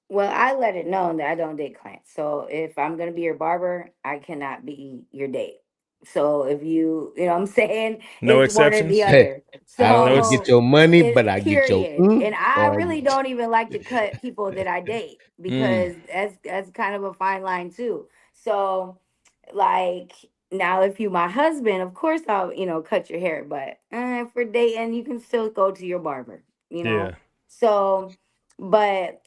well, I let it known that I don't date clients. So if I'm gonna be your barber, I cannot be your date. So if you know what I'm saying, No it's one or the exceptions. Hey, other. I No. don't So get your money, but it I get your period. And I or I really get don't even like to cut people that I date, Mm, because that's kind of a fine line too. So, like, now if you my husband, of course I'll, cut your hair. But if we're dating, you can still go to your barber, Yeah. So, but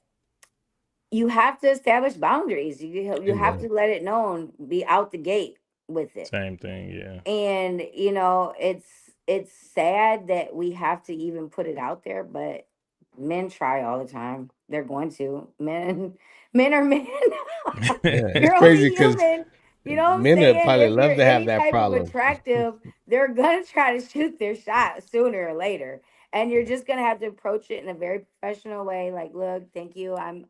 you have to establish boundaries. You have to let it known, be out the gate with it. Same thing, yeah. And it's sad that we have to even put it out there, but men try all the time. They're going to. Men are men. You're only crazy because human. You know what I'm men would saying? probably If you're love to have any that type of problem. attractive, they're gonna try to shoot their shot sooner or later. And you're just gonna have to approach it in a very professional way. Like, look, thank you. I'm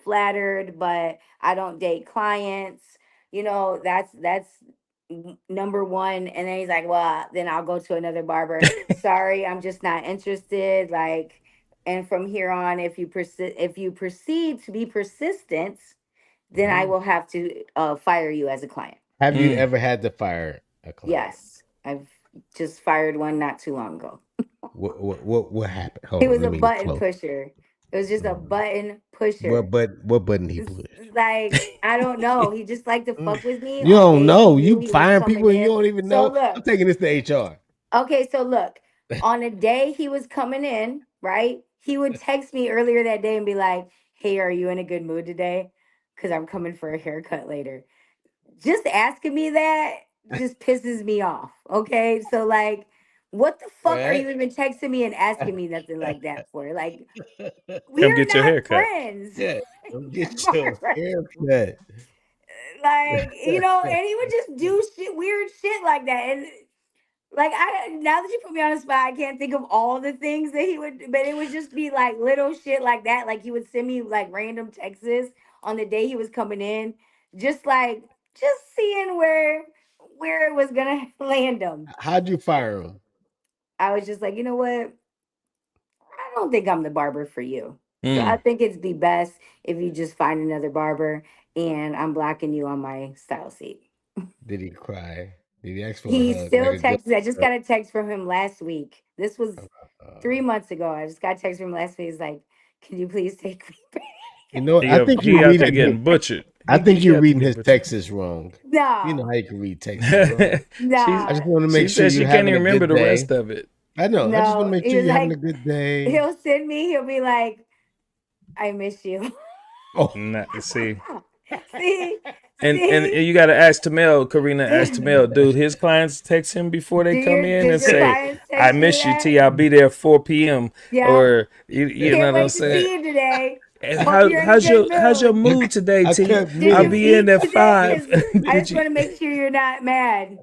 flattered, but I don't date clients. That's number one. And then he's like, well, then I'll go to another barber. Sorry, I'm just not interested. Like, and from here on, if you proceed to be persistent, then I will have to fire you as a client. Have you ever had to fire a client? Yes, I've just fired one not too long ago. What happened? Hold It on, was let a me button close. pusher. It was just a button pusher. What button he It's pushed? like, I don't know. He just liked to fuck with me You on don't days he know. knew You he was firing coming people and you in. don't even So know. look, I'm taking this to HR. okay, so look, on a day he was coming in, right? He would text me earlier that day and be like, hey, are you in a good mood today? Because I'm coming for a haircut later. Just asking me that just pisses me off. Okay. So, like, what the fuck are you even texting me and asking me nothing like that for? Like, we Come are get your not haircut. friends. Yeah, get your Barbara. haircut. Like, and he would just do shit, weird shit like that. And like, now that you put me on the spot, I can't think of all the things that he would, but it would just be like little shit like that. Like, he would send me like random texts on the day he was coming in, just like, just seeing where it was gonna land him. How'd you fire him? I was just like, you know what? I don't think I'm the barber for you. So I think it'd be best if you just find another barber, and I'm blocking you on my style seat. Did he cry? Did he ask for a He hug? Like still a good texts. I just got a text from him last week. This was uh, 3 months ago. I just got a text from him last week. He's like, "Can you please take me back?" I think He you're out there reading. getting butchered. I think He you're out there reading getting his butchered. Texas wrong. You know No, how you can read Texas wrong. I no, just want to She make sure said she you're can't having a even remember good the day. rest of it. I know. I just want to no. make He sure was you're having a like, good day. he'll send me. He'll be like, "I miss you." Oh, See. see, And see. you got to ask Tamel, Corina, ask Tamel, dude, his clients text him before they come in Did and your say, clients I text you miss you, that? T. I'll be there 4 p.m. Yeah. Or, you know Can't what I'm wait to saying? see you today. And Hope you're in a good how's your mood. mood today, I T? couldn't Did I'll you move. be in eat at today? 5. Because I Did just you? want to make sure you're not mad.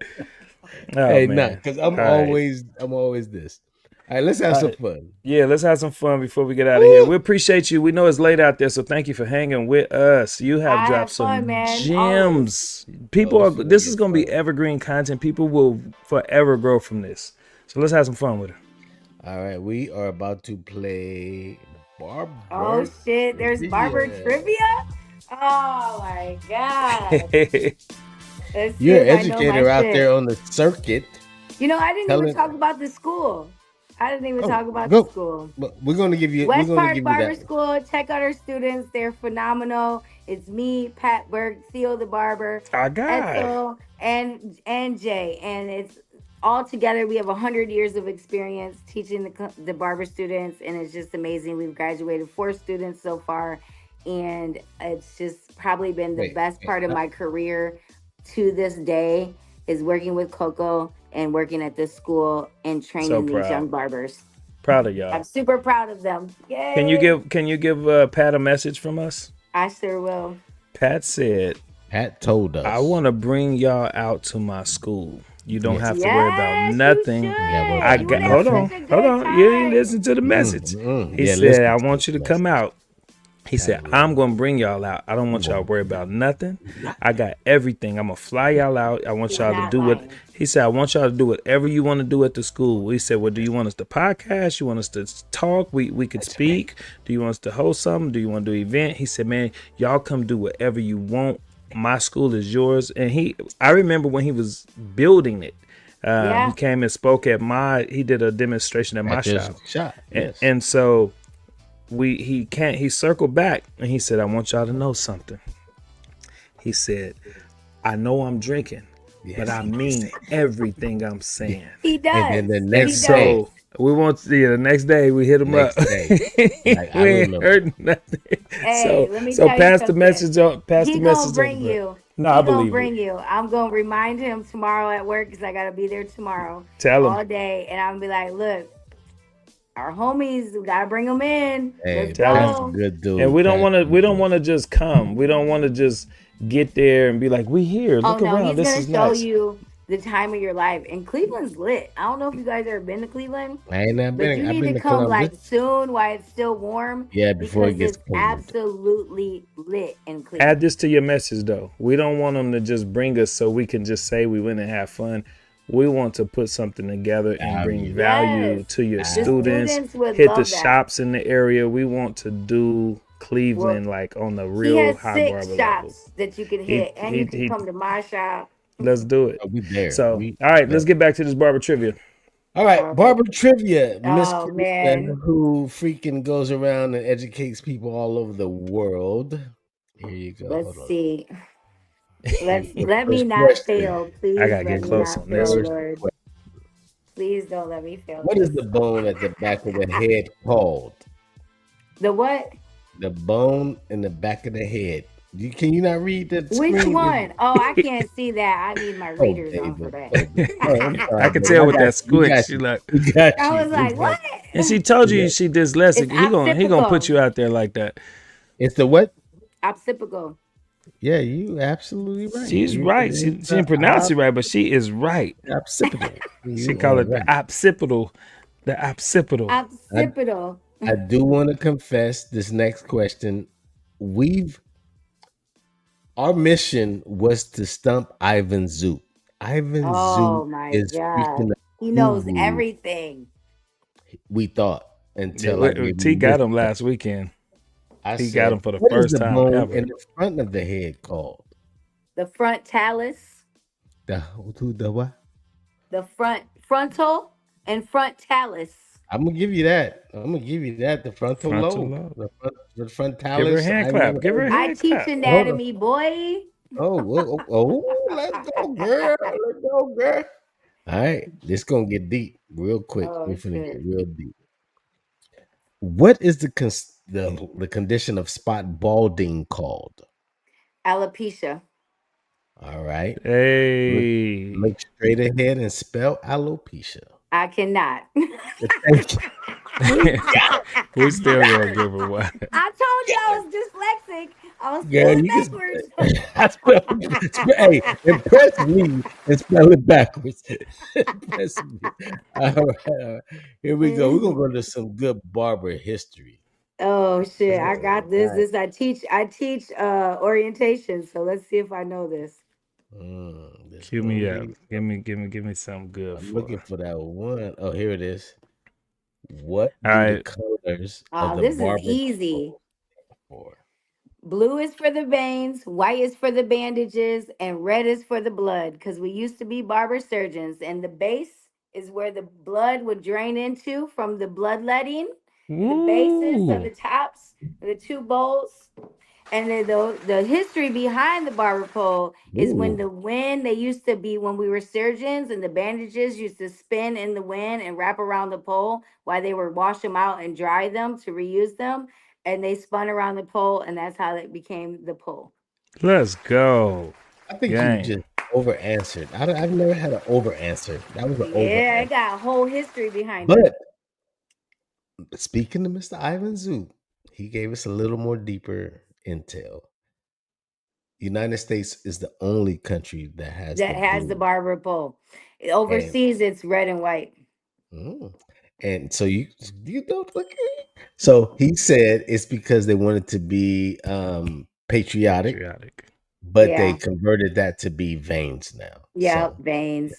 Oh, Hey, nah, man. because All right. I'm always this. All right, let's have some fun. Yeah, let's have some fun before we get out of here. We appreciate you. We know it's late out there, so thank you for hanging with us. You have I dropped have fun, some man. Always. gems. People are. This is This is gonna gonna be get fun. evergreen content. People will forever grow from this. So let's have some fun with it. All right, we are about to play Barber. Oh shit! There's barber trivia. Oh my god! Let's see You're an if I know my educator out there shit. on the circuit. I didn't even talk about the school. I didn't even talk about the Go. school. We're gonna give you. We're West gonna Park give you Barber that. School. Check out our students. They're phenomenal. It's me, Pat Berg, Theo the Barber, Our guy. Edsel, and Jay. And it's all together. We have 100 years of experience teaching the barber students, and it's just amazing. We've graduated 4 students so far, and it's just probably been the best part of my career to this day is working with Coco and working at this school and training these young barbers. Proud of y'all. I'm super proud of them. Yay. Can you give Pat a message from us? I sure will. Pat said, Pat told us, I want to bring y'all out to my school. You don't have to worry about nothing. Hold on. You didn't listen to the message. He said, I want you to come out. He said, I'm going to bring y'all out. I don't want y'all to worry about nothing. I got everything. I'm going to fly y'all out. I want y'all to do what he said. I want y'all to do whatever you want to do at the school. He said, well, do you want us to podcast? You want us to talk? We could speak. Do you want us to host something? Do you want to do an event? He said, man, y'all come do whatever you want. My school is yours. And I remember when he was building it. He came and spoke he did a demonstration at my shop. Yes. And so he circled back and he said, I want y'all to know something. He said, I know I'm drinking, but I mean everything I'm saying. He does. And then the And next so we want to see the next day we hit him up. Like, we ain't heard nothing. Hey, let me so tell pass you the message on. Pass the message on. Bring you. No, I believe bring you. I'm gonna remind him tomorrow at work because I gotta be there tomorrow. Tell him all day, and I'm gonna be like, look, our homies, we gotta bring them in. Hey, Let's that's go. a good dude. And we don't want to. We don't want to just come. We don't want to just get there and be like, we here. Look around. He's this is gonna show nice. you the time of your life. And Cleveland's lit. I don't know if you guys ever been to Cleveland. I ain't never been. You need to come soon while it's still warm. Yeah, before it gets cold. Absolutely lit in Cleveland. Add this to your message though. We don't want them to just bring us so we can just say we went and have fun. We want to put something together and bring value to your students. Hit the shops in the area. We want to do Cleveland like on the real high barber level. That you can hit, and you can come to my shop. Let's do it. We there. So, all right, let's get back to this barber trivia. All right, barber trivia. Miss Corina, who freaking goes around and educates people all over the world. Here you go. Let's see. Let me not fail, please. I gotta get close on this. Lord. Please don't let me fail. What is the bone at the back of the head called? The what? The bone in the back of the head. Can you not read the Which screen? one? Oh, I can't see that. I need my readers on for that. I can tell with that squint. She like, I was like, what? And she told you she dyslexic. He gonna put you out there like that. It's the what? Occipital. Yeah, you absolutely right. She's right. She didn't pronounce it right, but she is right. Occipital. She call it the occipital. The occipital. Occipital. I do want to confess this next question. Our mission was to stump Ivan Zoot. Ivan Zoot is God. He knows everything. We thought until T got him last weekend. He got him for the first time ever. In the front of the head called the frontalis. The what? The frontal and frontalis. I'm gonna give you that. The frontal lobe. The frontalis. Give her a hand clap. Give her a hand clap. I teach anatomy, boy. Let's go, girl. All right, this gonna get deep real quick. We're gonna get real deep. What is the condition of spot balding called? Alopecia. All right. Hey. Look straight ahead and spell alopecia. I cannot. Thank you. We still gonna give her one. I told you I was dyslexic. I was spelling backwards. Hey, impress me and spell it backwards. Impress me. All right. Here we go. We're gonna go to some good barber history. Oh shit! I got this. Right. I teach orientation. So let's see if I know this. Cue me up. Give me something good. I'm looking for that one. Oh, here it is. What the colors of the this barber is easy. Blue is for the veins, white is for the bandages, and red is for the blood. Because we used to be barber surgeons, and the base is where the blood would drain into from the bloodletting. The bases of the tops, the two bowls. And then the history behind the barber pole is when the wind, when we were surgeons and the bandages used to spin in the wind and wrap around the pole while they would wash them out and dry them to reuse them. And they spun around the pole, and that's how it became the pole. Let's go. I think you just over answered. I've never had an over answer. That was an over. Yeah, I got a whole history behind it. But speaking to Mr. Ivan Zoot, he gave us a little more deeper intel. The United States is the only country that has the barber pole. Overseas, it's red and white. And so you don't look at it. So he said it's because they wanted to be patriotic, but they converted that to be veins now. Yeah, so, veins.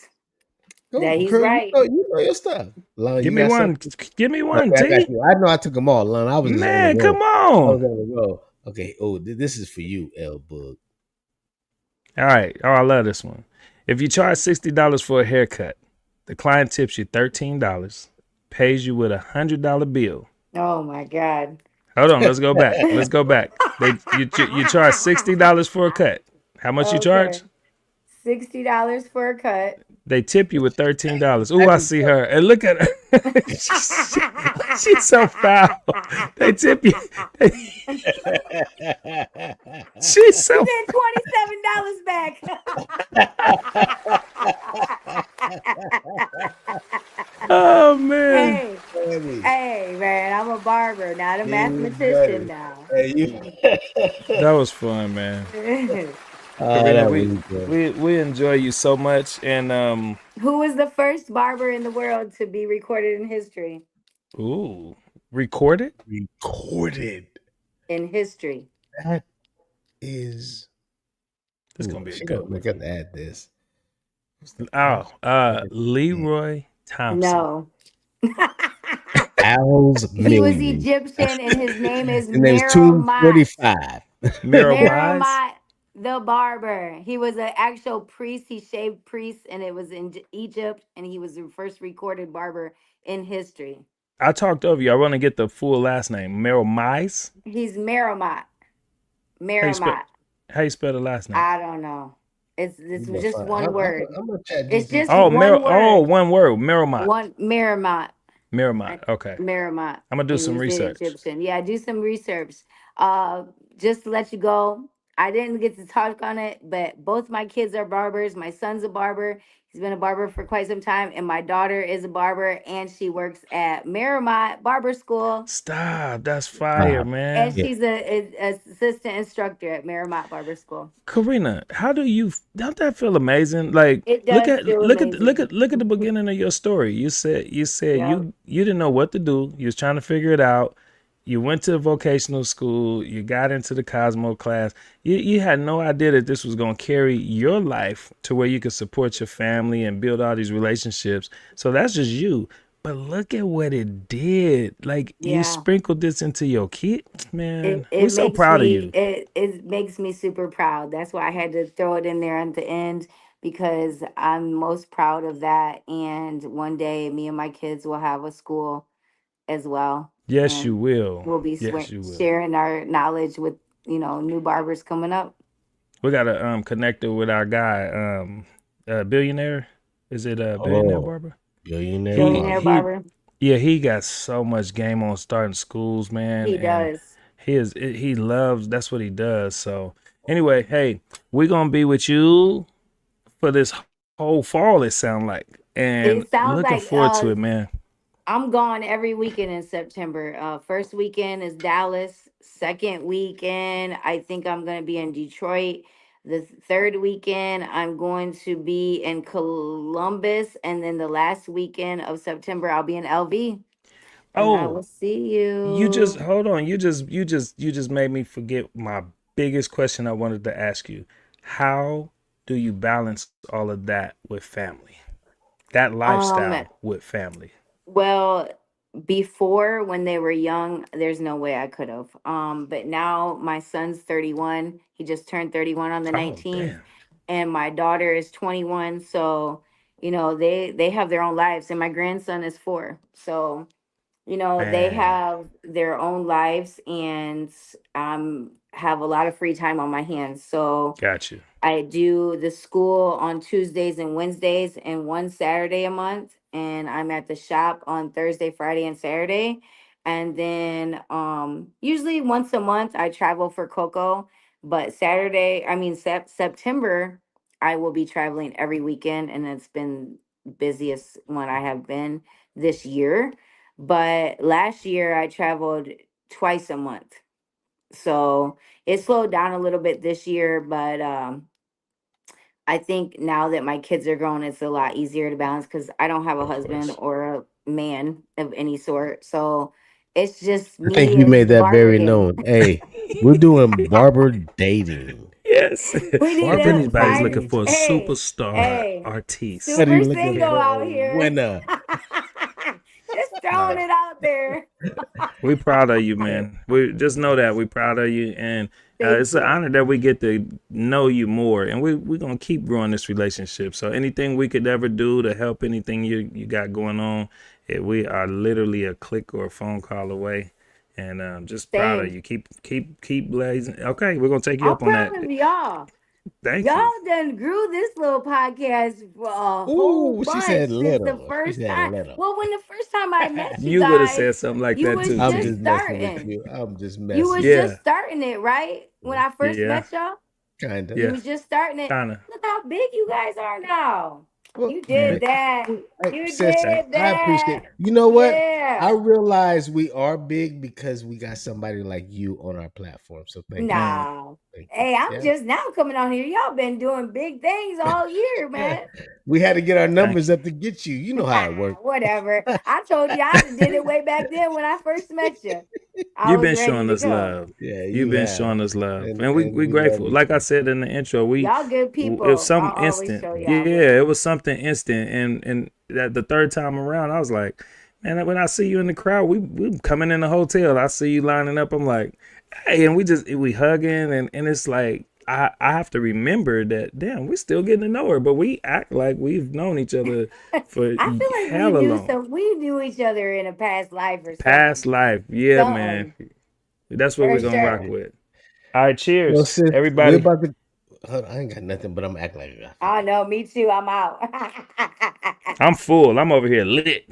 He's right. You know your stuff. Lon, give me one. Give me one, T. I know I took them all, Lon. I was just man, come on. Okay. Oh, this is for you, L Bug. All right. Oh, I love this one. If you charge $60 for a haircut, the client tips you $13, pays you with $100 bill. Oh my God. Hold on. Let's go back. You charge $60 for a cut. How much you charge? $60 for a cut. They tip you with $13. Ooh, I see her. And look at her. She's so foul. They tip you. She's so You get $27 back. Oh man. Hey, man, I'm a barber, not a mathematician now. That was fun, man. Corina, we enjoy you so much. And who was the first barber in the world to be recorded in history? Ooh, recorded in history. That is. It's gonna be a good one. We're gonna add this. Leroy Thompson. No. Al's he was Egyptian, and his name is Meromat. Meromat, the barber. He was an actual priest. He shaved priests, and it was in Egypt, and he was the first recorded barber in history. I talked over you. I want to get the full last name. Meromat. He's Meromat. Meromat. How you spell the last name? I don't know. It's just one word. It's just one word. Oh, one word. Meromat. Meromat. Meromat. Okay. Meromat. I'm gonna do some research. Egyptian. Yeah, do some research. Just to let you go, I didn't get to talk on it, but both my kids are barbers. My son's a barber. He's been a barber for quite some time, and my daughter is a barber, and she works at Meromat Barber School. Stop! That's fire, man. And she's an assistant instructor at Meromat Barber School. Corina, don't that feel amazing? Like, it does look at the beginning of your story. You said yep. you didn't know what to do. You was trying to figure it out. You went to vocational school. You got into the Cosmo class. You had no idea that this was going to carry your life to where you could support your family and build all these relationships. So that's just you. But look at what it did. Like, you sprinkled this into your kid. Man, we're so proud of you. It makes me super proud. That's why I had to throw it in there at the end, because I'm most proud of that. And one day me and my kids will have a school as well. Yes, you will. We'll be sharing our knowledge with, new barbers coming up. We got to connect it with our guy, Billionaire. Is it a Billionaire Barber? Billionaire Barber. Yeah, he got so much game on starting schools, man. He does. He loves, that's what he does. So anyway, hey, we're going to be with you for this whole fall, it sounds like. And looking forward to it, man. I'm gone every weekend in September. First weekend is Dallas. Second weekend, I think I'm going to be in Detroit. The third weekend, I'm going to be in Columbus. And then the last weekend of September, I'll be in LV. And I will see you. You just, hold on. You just made me forget my biggest question I wanted to ask you. How do you balance all of that with family? That lifestyle with family? Well, before, when they were young, there's no way I could have. But now my son's 31. He just turned 31 on the 19th. And my daughter is 21. So, they have their own lives. And my grandson is 4. So, they have their own lives, and have a lot of free time on my hands. So got you. I do the school on Tuesdays and Wednesdays and one Saturday a month. And I'm at the shop on Thursday, Friday, and Saturday. And then usually once a month I travel for Coco. But September, I will be traveling every weekend. And it's been busiest one I have been this year. But last year I traveled twice a month. So it slowed down a little bit this year, but I think now that my kids are grown, it's a lot easier to balance, because I don't have a husband or a man of any sort. So it's just me. I think you made that very known. Hey, we're doing barber dating. Yes. Everybody's looking for a superstar artiste. Super single out here. Winner. Just throwing it out there. We're proud of you, man. We just know that we're proud of you, and it's an honor that we get to know you more, and we're gonna keep growing this relationship. So anything we could ever do to help anything you got going on, we are literally a click or a phone call away. And just proud of you. Keep blazing. Okay, we're gonna take you up on that. I'm proud of y'all. Thank Y'all you. done grew this little podcast for a whole bunch she said since the little. She first said time. little. Well, when the first time I met you You would have guys, said something like you that was too, I'm just T. just messing with starting. you. I'm just You messing was with Yeah. just starting it, right? When I first Yeah. met y'all, Kinda. you Yeah. was just starting it. Kinda. Look how big you guys are now. Well, You Man. did that. hey, You sis, did I appreciate. that. You know what? I Yeah. realize we are big because we got somebody like you on our platform. So thank you. Nah. Thank you. Hey, I'm Yeah. just now coming on here. Y'all been doing big things all year, man. We had to get our numbers up to get you. You know how it works. Whatever. I told you I did it way back then when I first met you. I You've was been ready showing to us go. love. Yeah, You've you been have. showing us love, And and we we love grateful. you Like I too. said in the intro, Y'all good if people. something I'll always instant, show yeah, y'all love. it was something instant, and that the third time around, I was like, man, when I see you in the crowd, we coming in the hotel, I see you lining up, I'm like, hey, and we hugging, and it's like. I have to remember that, damn, we're still getting to know her, but we act like we've known each other for I feel like hella long. we knew each other in a past life or Past something. life. Yeah, man. Something. That's what For we're going to rock sure. with. All right, Well, cheers, sis, we're everybody. about to. Hold on, I ain't got nothing, but I'm acting like I got Oh something. no, me too. I'm out. I'm full. I'm over here lit.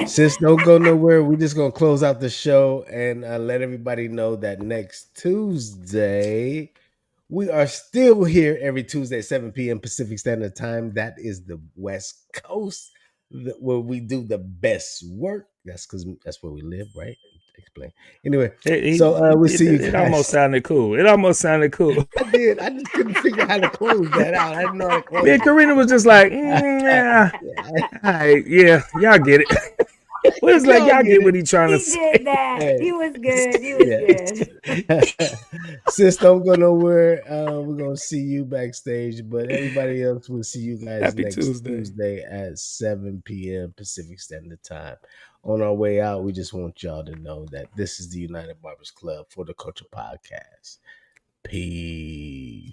Sis, don't go nowhere. We're just gonna close out the show and let everybody know that next Tuesday we are still here every Tuesday at 7 p.m. Pacific Standard Time. That is the West Coast, where we do the best work. That's because that's where we live, right? Explain. Anyway, so we'll see you It almost guys. sounded cool. It almost sounded cool. I did. I just couldn't figure out how to close that out. I didn't know how to Me close and Corina was just like, yeah, all right, yeah, y'all get it. Well, it's like Y'all y'all get get it. what he's trying to He did say. that. Hey, He was good. He was good. sis, don't go nowhere. We're gonna see you backstage, but everybody else will see you guys Happy next Tuesday. Tuesday at 7 p.m. Pacific Standard Time. On our way out, we just want y'all to know that this is the United Barbers Club for the Culture Podcast. Peace.